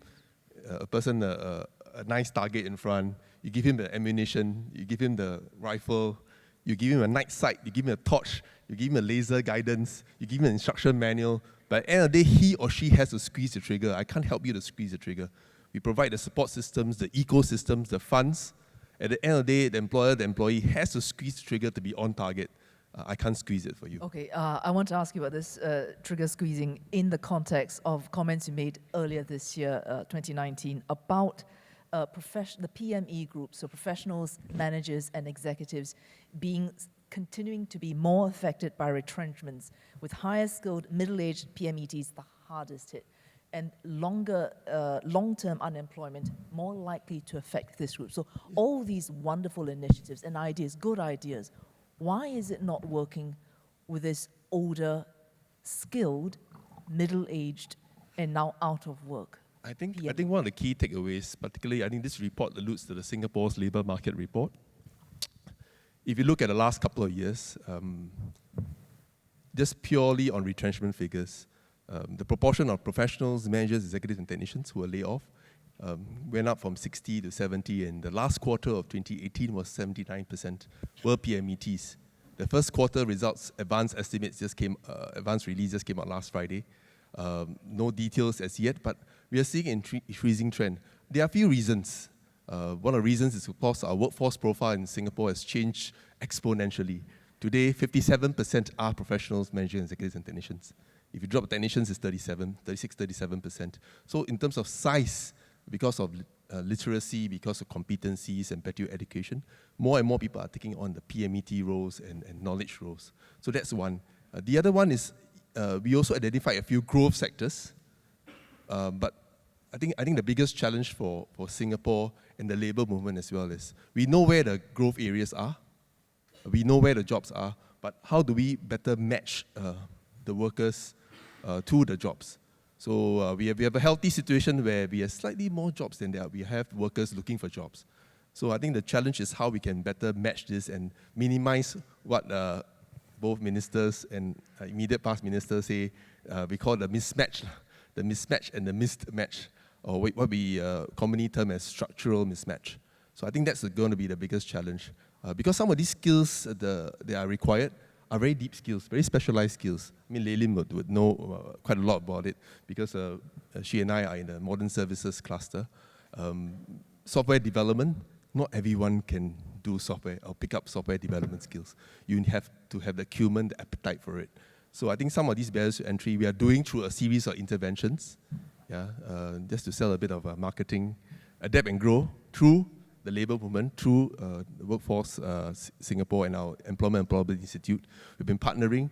a person a nice target in front, you give him the ammunition, you give him the rifle, you give him a night sight, you give him a torch, you give him a laser guidance, you give him an instruction manual. But at the end of the day, he or she has to squeeze the trigger. I can't help you to squeeze the trigger. We provide the support systems, the ecosystems, the funds. At the end of the day, the employer, the employee has to squeeze the trigger to be on target. I can't squeeze it for you. Okay, I want to ask you about this trigger squeezing in the context of comments you made earlier this year, 2019, about the PME groups, so professionals, managers, and executives continuing to be more affected by retrenchments, with higher skilled, middle-aged PMETs the hardest hit, and long-term unemployment more likely to affect this group. So all these wonderful initiatives and ideas, good ideas, why is it not working with this older, skilled, middle-aged, and now out of work? I think one of the key takeaways, particularly, I think this report alludes to the Singapore's labour market report. If you look at the last couple of years, just purely on retrenchment figures, the proportion of professionals, managers, executives, and technicians who were laid off went up from 60 to 70, and the last quarter of 2018 was 79% were PMETs. The first quarter results, advanced release just came out last Friday. No details as yet, but we are seeing an increasing trend. There are a few reasons. One of the reasons is, of course, our workforce profile in Singapore has changed exponentially. Today, 57% are professionals, managers, executives, and technicians. If you drop technicians, it's 37%. So in terms of size, because of literacy, because of competencies and better education, more and more people are taking on the PMET roles and knowledge roles. So that's one. The other one is we also identify a few growth sectors, but I think the biggest challenge for Singapore and the labour movement as well is we know where the growth areas are, we know where the jobs are, but how do we better match the workers to the jobs? So we have a healthy situation where we have slightly more jobs than we have workers looking for jobs. So I think the challenge is how we can better match this and minimize what both ministers and immediate past ministers say we call the mismatch and the missed match, or what we commonly term as structural mismatch. So I think that's going to be the biggest challenge. Because some of these skills that are required are very deep skills, very specialized skills. I mean, Leilin would know quite a lot about it because she and I are in the modern services cluster. Software development, not everyone can do software or pick up software development skills. You have to have the acumen, the appetite for it. So I think some of these barriers to entry we are doing through a series of interventions, just to sell a bit of marketing, adapt and grow through the labour movement, through the Workforce Singapore and our Employment Institute. We've been partnering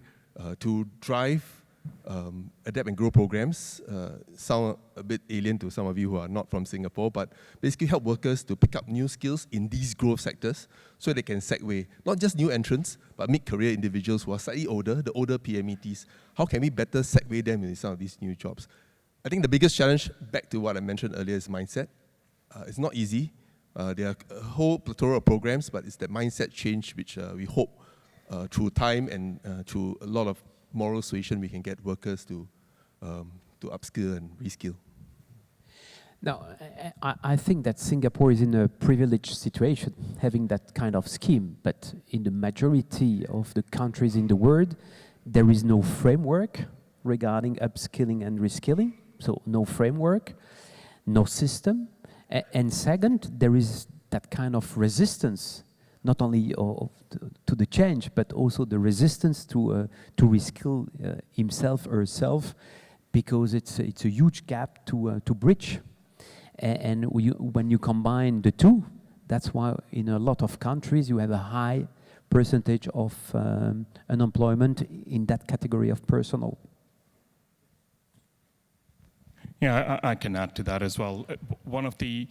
to drive adapt and grow programs. Sound a bit alien to some of you who are not from Singapore, but basically help workers to pick up new skills in these growth sectors so they can segue, not just new entrants, but mid-career individuals who are slightly older, the older PMETs. How can we better segue them in some of these new jobs? I think the biggest challenge, back to what I mentioned earlier, is mindset. It's not easy. There are a whole plethora of programs, but it's that mindset change which we hope through time and through a lot of moral suasion we can get workers to upskill and reskill. Now, I think that Singapore is in a privileged situation, having that kind of scheme. But in the majority of the countries in the world, there is no framework regarding upskilling and reskilling. So no framework, no system. And second, there is that kind of resistance, not only to the change, but also the resistance to reskill himself or herself, because it's a huge gap to bridge. And when you combine the two, that's why in a lot of countries you have a high percentage of unemployment in that category of personnel. Yeah, I can add to that as well. One of the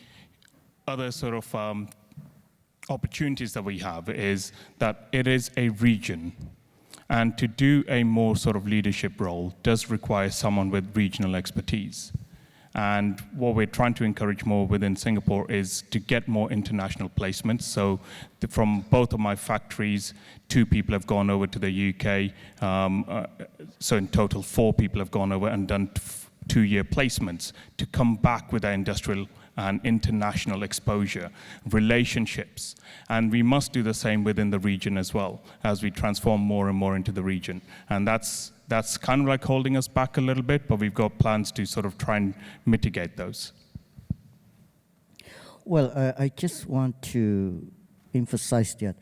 other sort of opportunities that we have is that it is a region. And to do a more sort of leadership role does require someone with regional expertise. And what we're trying to encourage more within Singapore is to get more international placements. So from both of my factories, 2 people have gone over to the UK. So in total, 4 people have gone over and done 2-year placements to come back with their industrial and international exposure, relationships. And we must do the same within the region as well, as we transform more and more into the region. And that's kind of like holding us back a little bit, but we've got plans to sort of try and mitigate those. Well, I just want to emphasize that,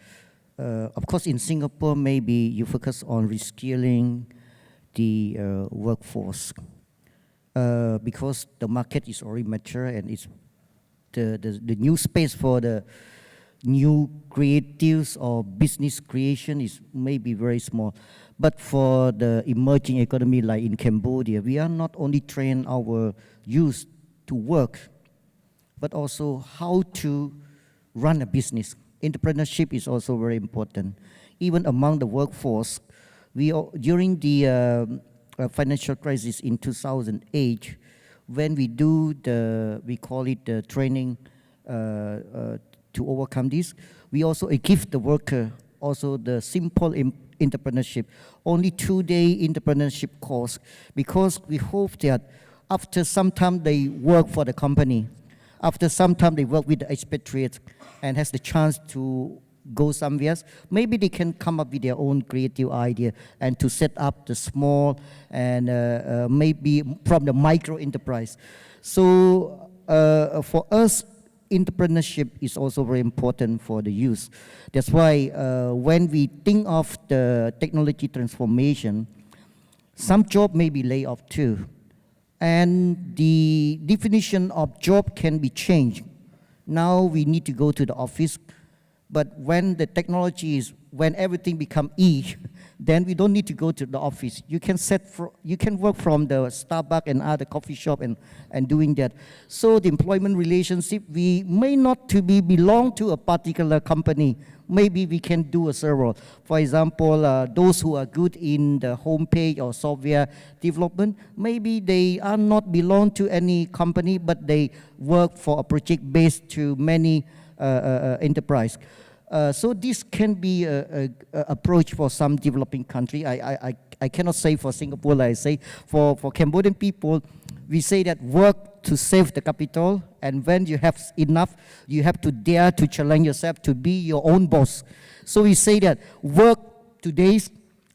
of course, in Singapore, maybe you focus on reskilling the workforce because the market is already mature and it's the new space for the new creatives or business creation is maybe very small. But for the emerging economy like in Cambodia, we are not only train our youth to work, but also how to run a business. Entrepreneurship is also very important. Even among the workforce, during the financial crisis in 2008, when we do we call it the training to overcome this, we also equip the worker also the simple entrepreneurship, only 2-day entrepreneurship course, because we hope that after some time they work for the company, after some time they work with the expatriates and has the chance to go somewhere else, maybe they can come up with their own creative idea and to set up the small and maybe from the micro enterprise. So for us, entrepreneurship is also very important for the youth. That's why when we think of the technology transformation, some job may be laid off too. And the definition of job can be changed. Now we need to go to the office, but when the technology is, when everything become then we don't need to go to the office. You can work from the Starbucks and other coffee shop and doing that. So the employment relationship, we may not to belong to a particular company. Maybe we can do a several. For example, those who are good in the homepage or software development, maybe they are not belong to any company, but they work for a project based to many enterprise. So this can be an approach for some developing country. I cannot say for Singapore, like I say. For Cambodian people, we say that work to save the capital, and when you have enough, you have to dare to challenge yourself to be your own boss. So we say that work today,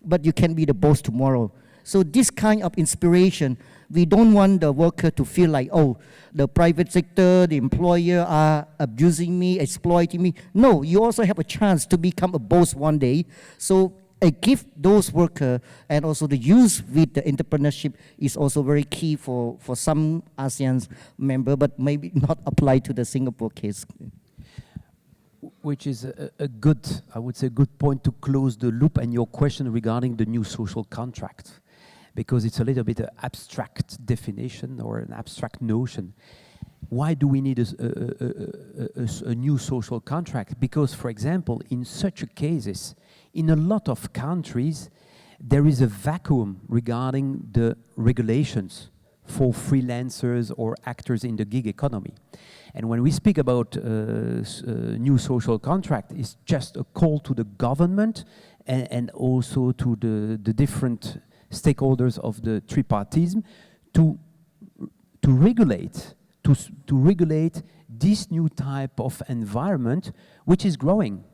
but you can be the boss tomorrow. So this kind of inspiration, we don't want the worker to feel like, oh, the private sector, the employer are abusing me, exploiting me. No, you also have a chance to become a boss one day. So I give those workers and also the youth with the entrepreneurship is also very key for some ASEAN member, but maybe not apply to the Singapore case. Which is a good, I would say, good point to close the loop and your question regarding the new social contract, because it's a little bit an abstract definition or an abstract notion. Why do we need a new social contract? Because, for example, in such cases, in a lot of countries, there is a vacuum regarding the regulations for freelancers or actors in the gig economy. And when we speak about new social contract, it's just a call to the government and also to the different stakeholders of the tripartism to regulate this new type of environment, which is growing.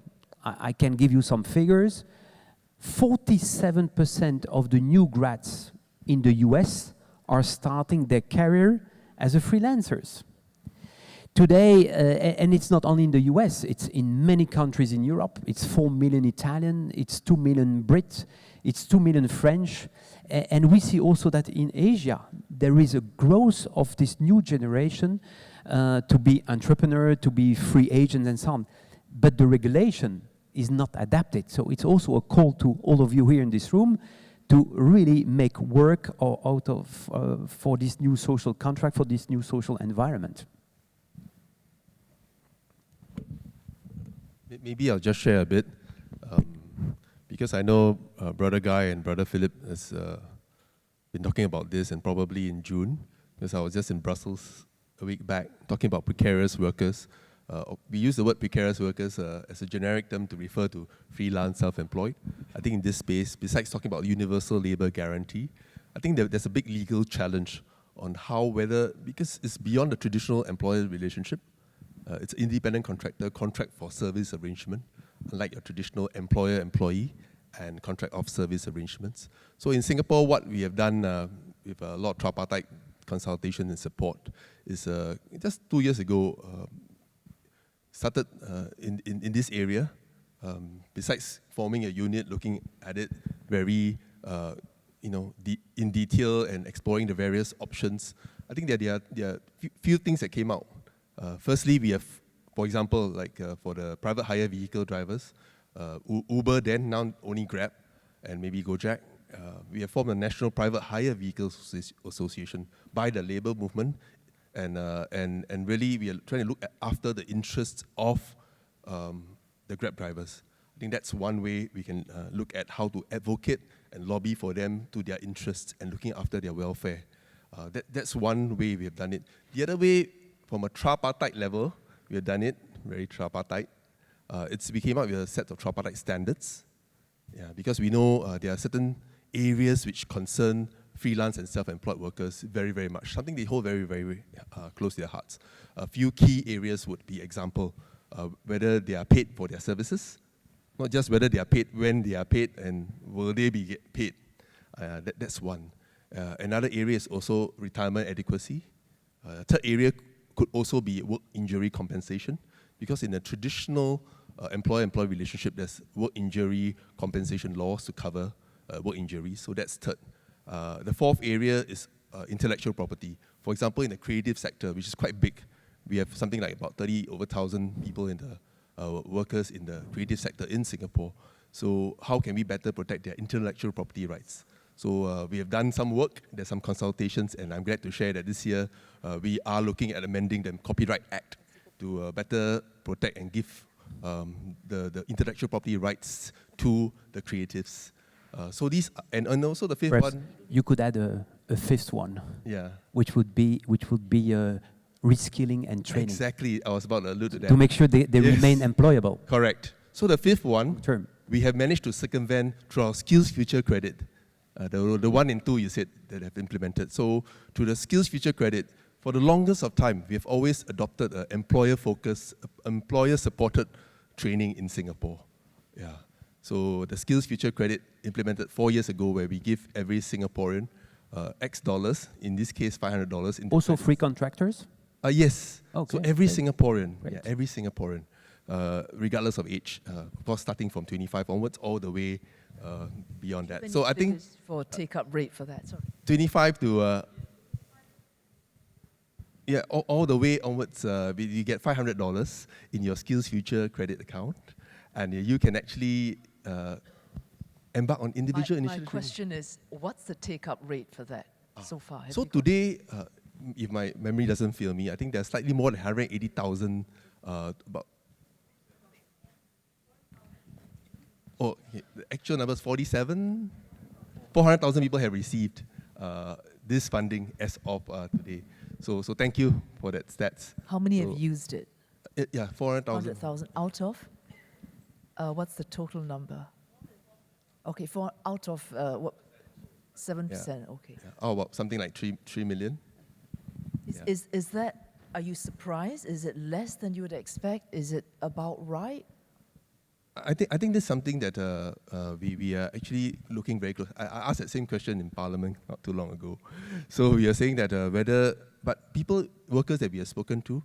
I can give you some figures. 47% of the new grads in the US are starting their career as a freelancers. Today, and it's not only in the US, it's in many countries in Europe. It's 4 million Italian, it's 2 million Brits, it's 2 million French. And we see also that in Asia, there is a growth of this new generation to be entrepreneur, to be free agents and so on. But the regulation is not adapted. So it's also a call to all of you here in this room to really make work out of for this new social contract, for this new social environment. Maybe I'll just share a bit, because I know Brother Guy and Brother Philip has been talking about this, and probably in June because I was just in Brussels a week back talking about precarious workers. We use the word precarious workers as a generic term to refer to freelance, self-employed. I think in this space, besides talking about universal labour guarantee, I think there's a big legal challenge on how because it's beyond the traditional employer relationship. It's independent contractor, contract for service arrangement, unlike your traditional employer-employee and contract of service arrangements. So in Singapore, what we have done with a lot of tripartite consultation and support is just 2 years ago, started in this area. Besides forming a unit, looking at it very in detail and exploring the various options, I think that there are few things that came out. Firstly, we have, for example, like for the private hire vehicle drivers, Uber then, now only Grab, and maybe Gojek, we have formed a National Private Hire Vehicles Association by the labour movement, and really we are trying to look after the interests of the Grab drivers. I think that's one way we can look at how to advocate and lobby for them to their interests and looking after their welfare. That's one way we have done it. The other way, from a tripartite level, we have done it, very tripartite. We came up with a set of tripartite standards, because we know there are certain areas which concern freelance and self-employed workers very, very much, something they hold very, very close to their hearts. A few key areas would be, example, whether they are paid for their services, not just whether they are paid, when they are paid, and will they be get paid. That's one. Another area is also retirement adequacy. Third area could also be work injury compensation, because in a traditional employer-employee relationship, there's work injury compensation laws to cover work injuries, so that's third. The fourth area is intellectual property. For example, in the creative sector, which is quite big, we have something like about 30,000 people in the workers in the creative sector in Singapore. So how can we better protect their intellectual property rights? So we have done some work, there's some consultations, and I'm glad to share that this year we are looking at amending the Copyright Act to better protect and give the intellectual property rights to the creatives. So these, and also the fifth Perhaps one. you could add a fifth one, Yeah. which would be reskilling and training. Exactly, I was about to allude to that. To make sure they Yes. remain employable. Correct. So the fifth one, Term. we have managed to circumvent through our Skills Future Credit. The 1 and 2 you said that have implemented. So to the Skills Future Credit, for the longest of time, we have always adopted an employer-focused, employer-supported training in Singapore. Yeah. So the Skills Future Credit implemented 4 years ago, where we give every Singaporean X dollars, in this case $500. Also free contractors? Yes. Okay. So every Great. Singaporean, Great. every Singaporean, regardless of age, of course starting from 25 onwards, all the way beyond that. So I think for take-up rate for that, sorry. 25 to all the way onwards, you get $500 in your Skills Future credit account, and you can actually embark on individual My initiatives. question is, what's the take-up rate for that so far? Have So you got- today, if my memory doesn't fail me, I think there's slightly more than 180,000, about. Oh, the actual number is 47. 400,000 people have received this funding as of today. So thank you for that stats. How many So, have used it? Yeah, 400,000. 100,000 out of? What's the total number? Okay, out of what? 7%. Okay. Yeah. Oh, about something like 3 million. Is that? Are you surprised? Is it less than you would expect? Is it about right? I think this is something that we are actually looking very close. I asked that same question in Parliament not too long ago. So we are saying that workers that we have spoken to,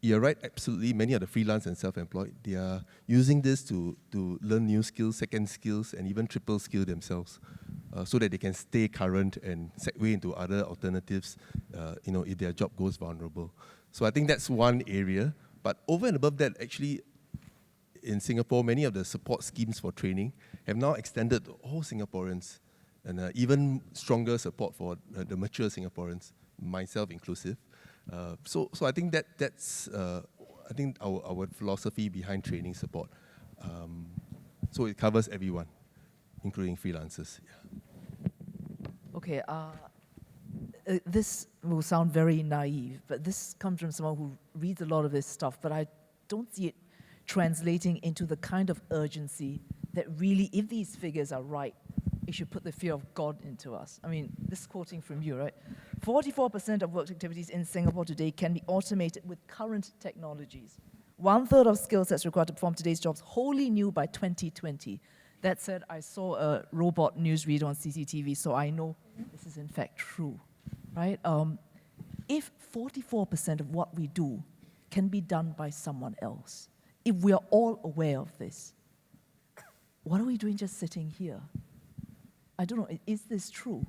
you're right, absolutely, many of the freelance and self-employed, they are using this to learn new skills, second skills, and even triple skill themselves, so that they can stay current and segue into other alternatives, if their job goes vulnerable. So I think that's one area. But over and above that, actually, in Singapore, many of the support schemes for training have now extended to all Singaporeans, and even stronger support for the mature Singaporeans, myself inclusive. So I think that's I think our philosophy behind training support. So it covers everyone, including freelancers. Yeah. Okay. this will sound very naive, but this comes from someone who reads a lot of this stuff, but I don't see it translating into the kind of urgency that really, if these figures are right, it should put the fear of God into us. I mean, this is quoting from you, right? 44% of work activities in Singapore today can be automated with current technologies. 1/3 of skill sets required to perform today's jobs wholly new by 2020. That said, I saw a robot newsreader on CCTV, so I know this is in fact true, right? If 44% of what we do can be done by someone else, if we are all aware of this, what are we doing just sitting here? I don't know, is this true?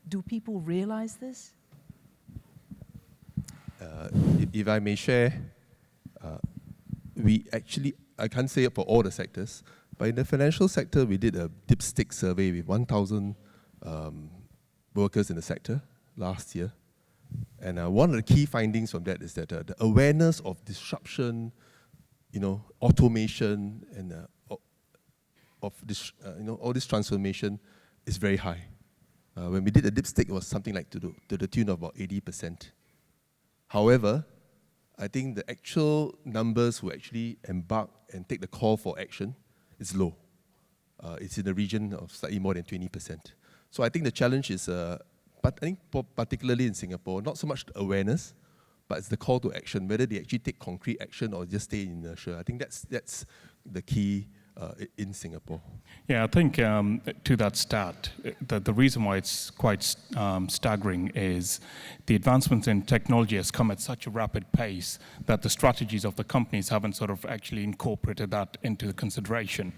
Do people realize this? If I may share, we actually, I can't say it for all the sectors, but in the financial sector, we did a dipstick survey with 1,000 workers in the sector last year. And one of the key findings from that is that the awareness of disruption, automation, and of this, all this transformation is very high. When we did the dipstick, it was something like to the tune of about 80%. However, I think the actual numbers who actually embark and take the call for action is low. It's in the region of slightly more than 20%. So I think the challenge is, but I think particularly in Singapore, not so much the awareness, but it's the call to action, whether they actually take concrete action or just stay in inertia. I think that's the key in Singapore. Yeah, I think to that stat, the reason why it's quite staggering is the advancements in technology has come at such a rapid pace that the strategies of the companies haven't sort of actually incorporated that into consideration.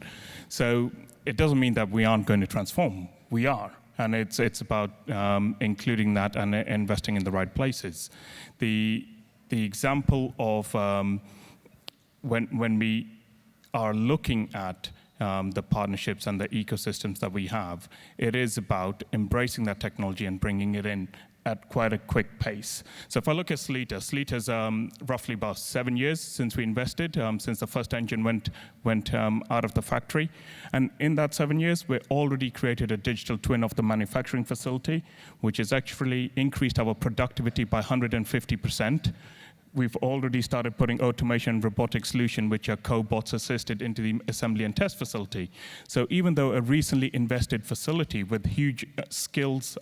So it doesn't mean that we aren't going to transform. We are. And it's about including that and investing in the right places. The example of when we are looking at the partnerships and the ecosystems that we have, it is about embracing that technology and bringing it in at quite a quick pace. So if I look at Sleater's roughly about 7 years since we invested, since the first engine went out of the factory. And in that 7 years, we already created a digital twin of the manufacturing facility, which has actually increased our productivity by 150%. We've already started putting automation and robotic solution, which are cobots assisted, into the assembly and test facility. So even though a recently invested facility with huge skills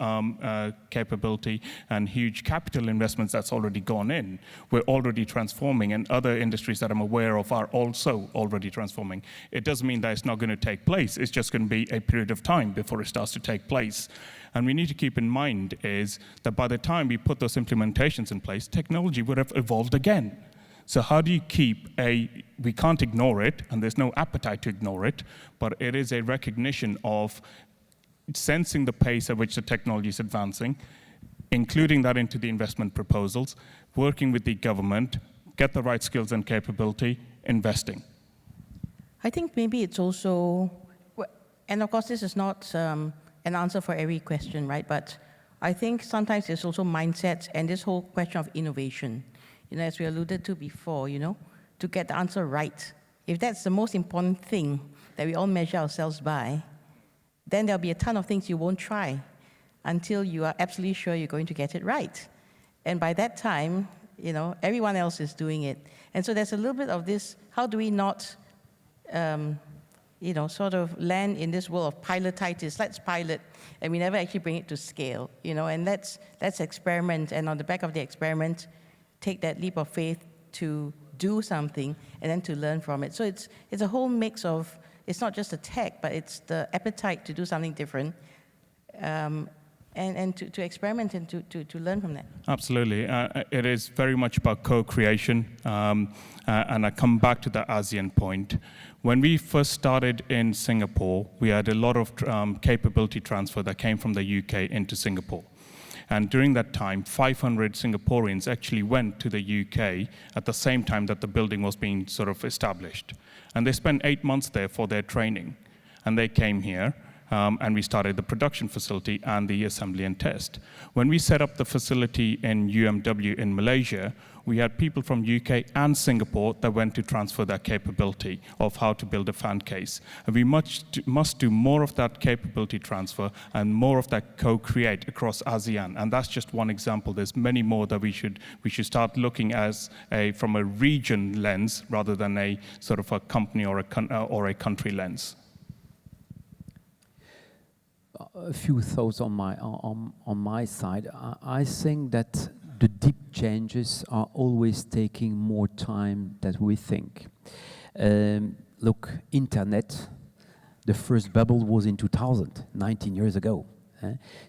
capability and huge capital investments that's already gone in, we're already transforming, and other industries that I'm aware of are also already transforming. It doesn't mean that it's not going to take place. It's just going to be a period of time before it starts to take place. And we need to keep in mind is that by the time we put those implementations in place, technology would have evolved again. So how do you we can't ignore it, and there's no appetite to ignore it, but it is a recognition of sensing the pace at which the technology is advancing, including that into the investment proposals, working with the government, get the right skills and capability, investing. I think maybe it's also, and of course this is not an answer for every question, right? But I think sometimes there's also mindsets and this whole question of innovation. As we alluded to before, to get the answer right. If that's the most important thing that we all measure ourselves by, then there'll be a ton of things you won't try until you are absolutely sure you're going to get it right. And by that time, everyone else is doing it. And so there's a little bit of this, how do we not sort of land in this world of pilotitis. Let's pilot, and we never actually bring it to scale, and let's experiment, and on the back of the experiment, take that leap of faith to do something, and then to learn from it. So it's a whole mix of, it's not just the tech, but it's the appetite to do something different, and to experiment and to learn from that. Absolutely. It is very much about co-creation, and I come back to the ASEAN point. When we first started in Singapore, we had a lot of capability transfer that came from the UK into Singapore. And during that time, 500 Singaporeans actually went to the UK at the same time that the building was being sort of established. And they spent 8 months there for their training. And they came here, and we started the production facility and the assembly and test. When we set up the facility in UMW in Malaysia, we had people from UK and Singapore that went to transfer their capability of how to build a fan case. And we must do more of that capability transfer and more of that co-create across ASEAN. And that's just one example. There's many more that we should start looking from a region lens rather than a sort of a company or a country lens. A few thoughts on my side. I think that the deep changes are always taking more time than we think. Look, internet, the first bubble was in 2000, 19 years ago.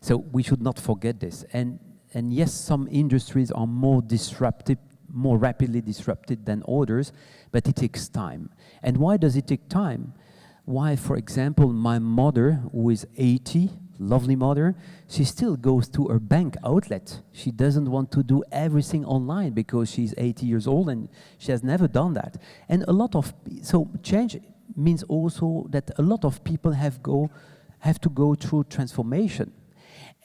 So we should not forget this. And yes, some industries are more disrupted, more rapidly disrupted than others, but it takes time. And why does it take time? Why, for example, my mother, who is 80, lovely mother, she still goes to her bank outlet. She doesn't want to do everything online because she's 80 years old and she has never done that. And so change means also that a lot of people have to go through transformation.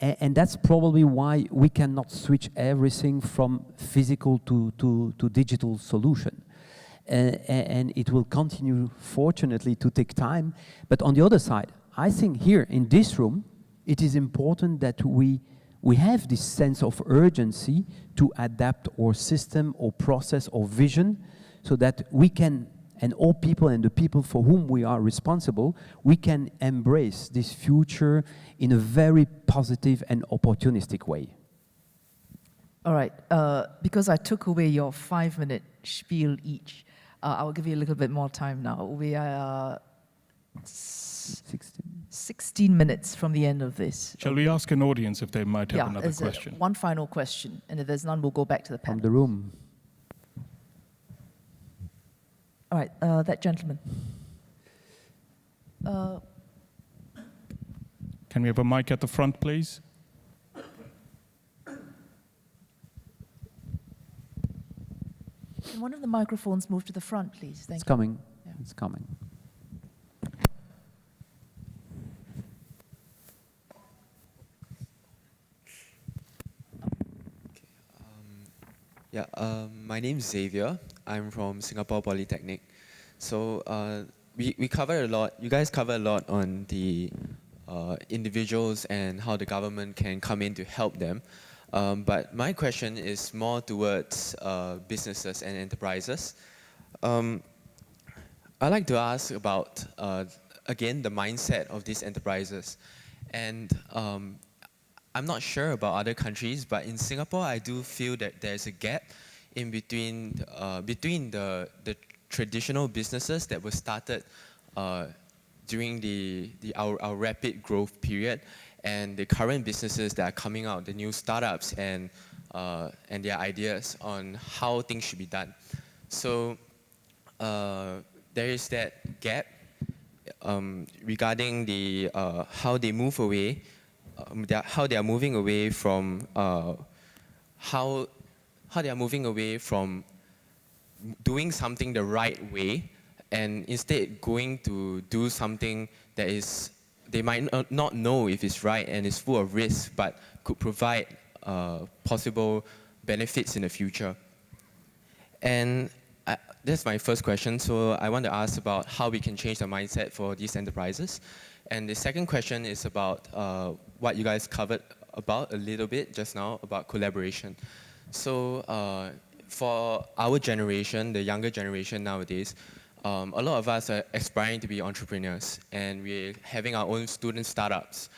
And that's probably why we cannot switch everything from physical to digital solution. And it will continue, fortunately, to take time. But on the other side, I think here in this room, it is important that we have this sense of urgency to adapt our system or process or vision so that we can, and all people and the people for whom we are responsible, we can embrace this future in a very positive and opportunistic way. All right, because I took away your 5-minute spiel each, I will give you a little bit more time now. We are 16 minutes from the end of this. Shall we ask an audience if they might have another question? One final question, and if there's none, we'll go back to the panel. From the room. All right, that gentleman. Can we have a mic at the front, please? Can one of the microphones move to the front, please? Thank It's you. coming. Yeah. It's coming. My name is Xavier. I'm from Singapore Polytechnic. So we cover a lot. You guys cover a lot on the individuals and how the government can come in to help them. But my question is more towards businesses and enterprises. I'd like to ask about, again, the mindset of these enterprises. And I'm not sure about other countries, but in Singapore, I do feel that there's a gap in between the traditional businesses that were started during our rapid growth period and the current businesses that are coming out, the new startups and their ideas on how things should be done. So there is that gap regarding the how they move away. How they are moving away from doing something the right way, and instead going to do something that is they might not know if it's right and is full of risk, but could provide possible benefits in the future. And that's my first question. So I want to ask about how we can change the mindset for these enterprises. And the second question is about what you guys covered about a little bit just now about collaboration. So for our generation, the younger generation nowadays, a lot of us are aspiring to be entrepreneurs, and we're having our own student startups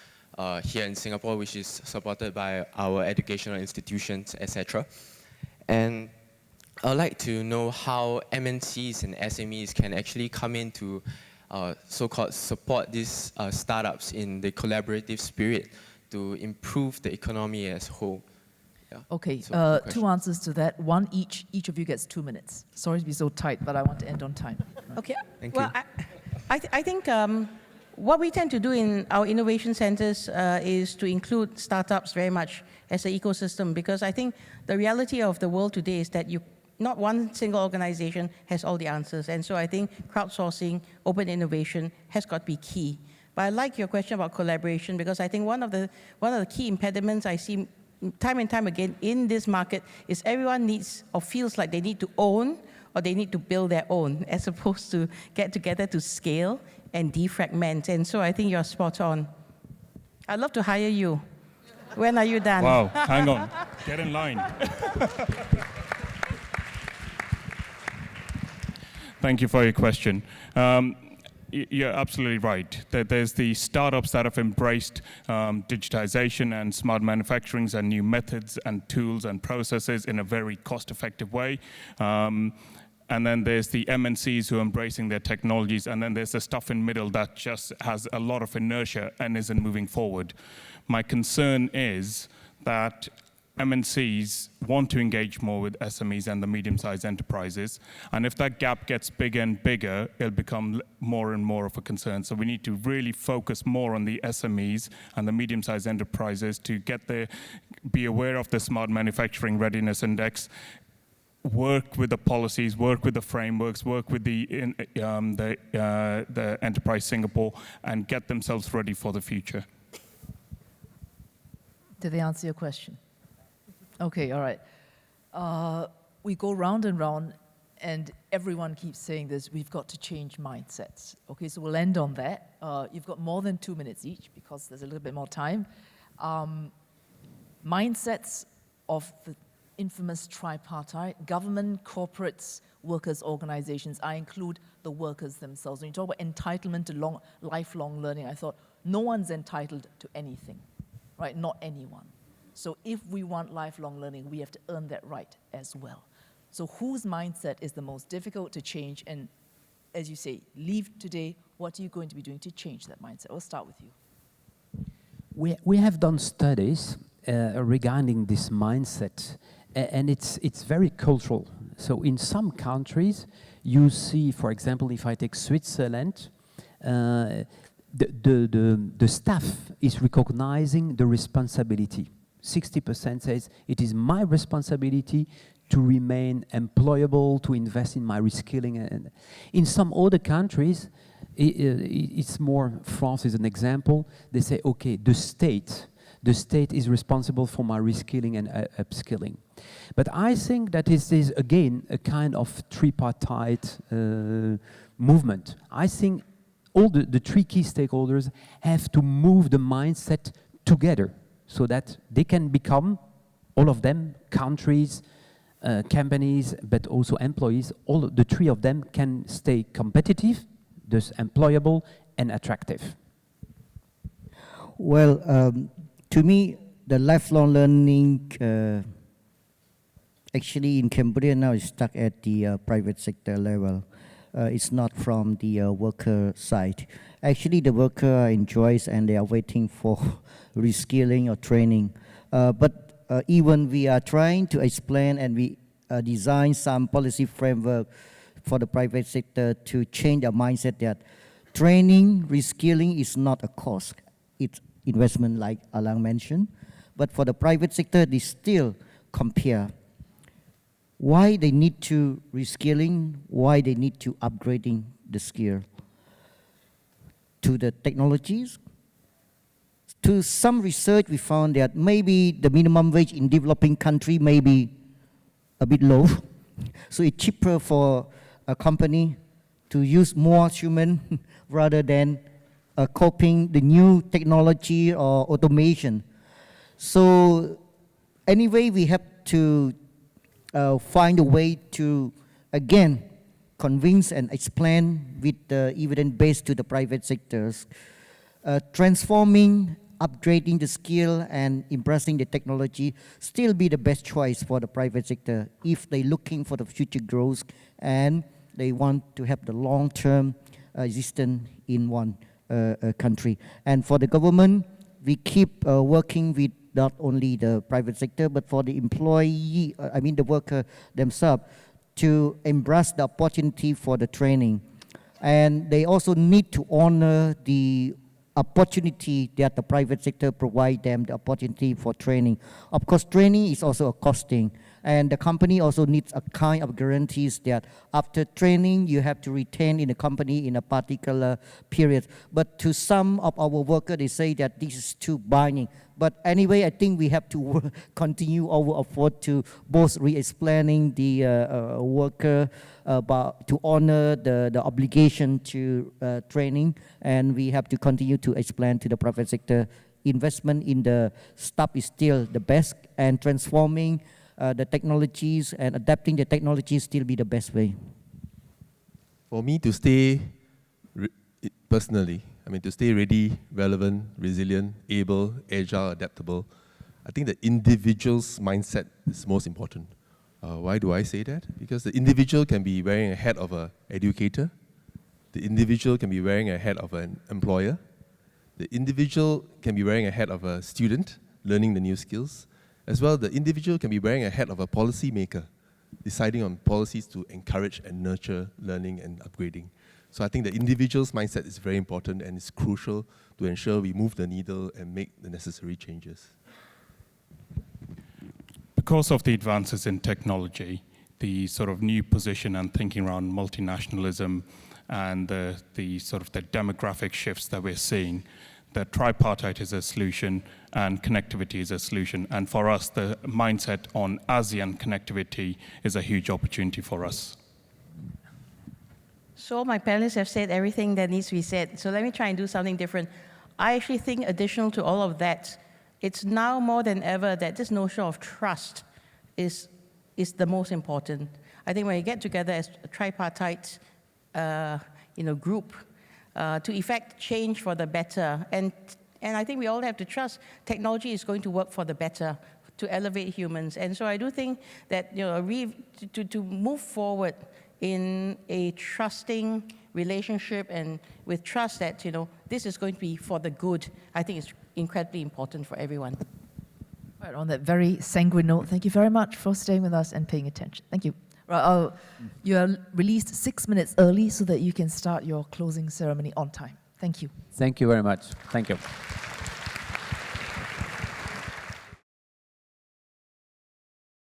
here in Singapore, which is supported by our educational institutions, etc. And I'd like to know how MNCs and SMEs can actually come in to so-called support these startups in the collaborative spirit to improve the economy as a whole. Yeah. Okay, So, two answers to that. One each. Each of you gets 2 minutes. Sorry to be so tight, but I want to end on time. Okay. Thank well, you. I think what we tend to do in our innovation centers is to include startups very much as an ecosystem, because I think the reality of the world today is that not one single organization has all the answers. And so I think crowdsourcing, open innovation has got to be key. But I like your question about collaboration, because I think one of the key impediments I see time and time again in this market is everyone needs or feels like they need to own or they need to build their own as opposed to get together to scale and defragment. And so I think you're spot on. I'd love to hire you. When are you done? Wow, hang on. Get in line. Thank you for your question. You're absolutely right. There's the startups that have embraced digitization and smart manufacturing and new methods and tools and processes in a very cost-effective way. And then there's the MNCs who are embracing their technologies, and then there's the stuff in the middle that just has a lot of inertia and isn't moving forward. My concern is that MNCs want to engage more with SMEs and the medium-sized enterprises, and if that gap gets bigger and bigger, it'll become more and more of a concern. So we need to really focus more on the SMEs and the medium-sized enterprises to be aware of the Smart Manufacturing Readiness Index, work with the policies, work with the frameworks, work with the Enterprise Singapore, and get themselves ready for the future. Did they answer your question? Okay, all right. We go round and round, and everyone keeps saying this, we've got to change mindsets. Okay, so we'll end on that. You've got more than 2 minutes each because there's a little bit more time. Mindsets of the infamous tripartite, government, corporates, workers' organizations. I include the workers themselves. When you talk about entitlement to lifelong learning, I thought, no one's entitled to anything, right? Not anyone. So if we want lifelong learning, we have to earn that right as well. So whose mindset is the most difficult to change? And as you say, leave today, what are you going to be doing to change that mindset? We'll start with you. We have done studies regarding this mindset, and it's very cultural. So in some countries, you see, for example, if I take Switzerland, the staff is recognizing the responsibility. 60% says it is my responsibility to remain employable, to invest in my reskilling. And in some other countries, it's more, France is an example, they say, okay, the state is responsible for my reskilling and upskilling. But I think that this is, again, a kind of tripartite movement. I think all the three key stakeholders have to move the mindset together so that they can become, all of them, countries, companies, but also employees, all the three of them can stay competitive, thus employable and attractive. Well, to me, the lifelong learning actually in Cambodia now is stuck at the private sector level. It's not from the worker side. Actually, the worker enjoys and they are waiting for reskilling or training. But even we are trying to explain and we design some policy framework for the private sector to change their mindset that training, reskilling is not a cost. It's investment like Alang mentioned. But for the private sector, they still compare why they need to reskilling, why they need to upgrading the skill to the technologies. To some research, we found that maybe the minimum wage in developing country may be a bit low. So it's cheaper for a company to use more human rather than copying the new technology or automation. So anyway, we have to find a way to, again, convince and explain with the evidence base to the private sectors, transforming, upgrading the skill and embracing the technology still be the best choice for the private sector if they're looking for the future growth and they want to have the long-term existence in one country. And for the government, we keep working with not only the private sector, but for the employee, the worker themselves, to embrace the opportunity for the training. And they also need to honor the opportunity that the private sector provide them, the opportunity for training. Of course, training is also a costing. And the company also needs a kind of guarantees that after training, you have to retain in the company in a particular period. But to some of our workers, they say that this is too binding. But anyway, I think we have to continue our effort to both re-explaining the worker to honor the obligation to training, and we have to continue to explain to the private sector investment in the staff is still the best, and transforming the technologies and adapting the technologies still be the best way. For me to stay, personally, to stay ready, relevant, resilient, able, agile, adaptable, I think the individual's mindset is most important. Why do I say that? Because the individual can be wearing a hat of an educator, the individual can be wearing a hat of an employer, the individual can be wearing a hat of a student, learning the new skills, as well the individual can be wearing a hat of a policy maker, deciding on policies to encourage and nurture learning and upgrading. So I think the individual's mindset is very important, and it's crucial to ensure we move the needle and make the necessary changes. Because of the advances in technology, the sort of new position and thinking around multinationalism and the sort of the demographic shifts that we're seeing, the tripartite is a solution and connectivity is a solution. And for us, the mindset on ASEAN connectivity is a huge opportunity for us. So my panelists have said everything that needs to be said. So let me try and do something different. I actually think additional to all of that, it's now more than ever that this notion of trust is the most important. I think when you get together as a tripartite group to effect change for the better, and I think we all have to trust technology is going to work for the better to elevate humans. And so I do think that to move forward in a trusting relationship and with trust that this is going to be for the good, I think it's incredibly important for everyone. Right, on that very sanguine note, thank you very much for staying with us and paying attention. Thank you. Right, you are released 6 minutes early so that you can start your closing ceremony on time. Thank you. Thank you very much. Thank you.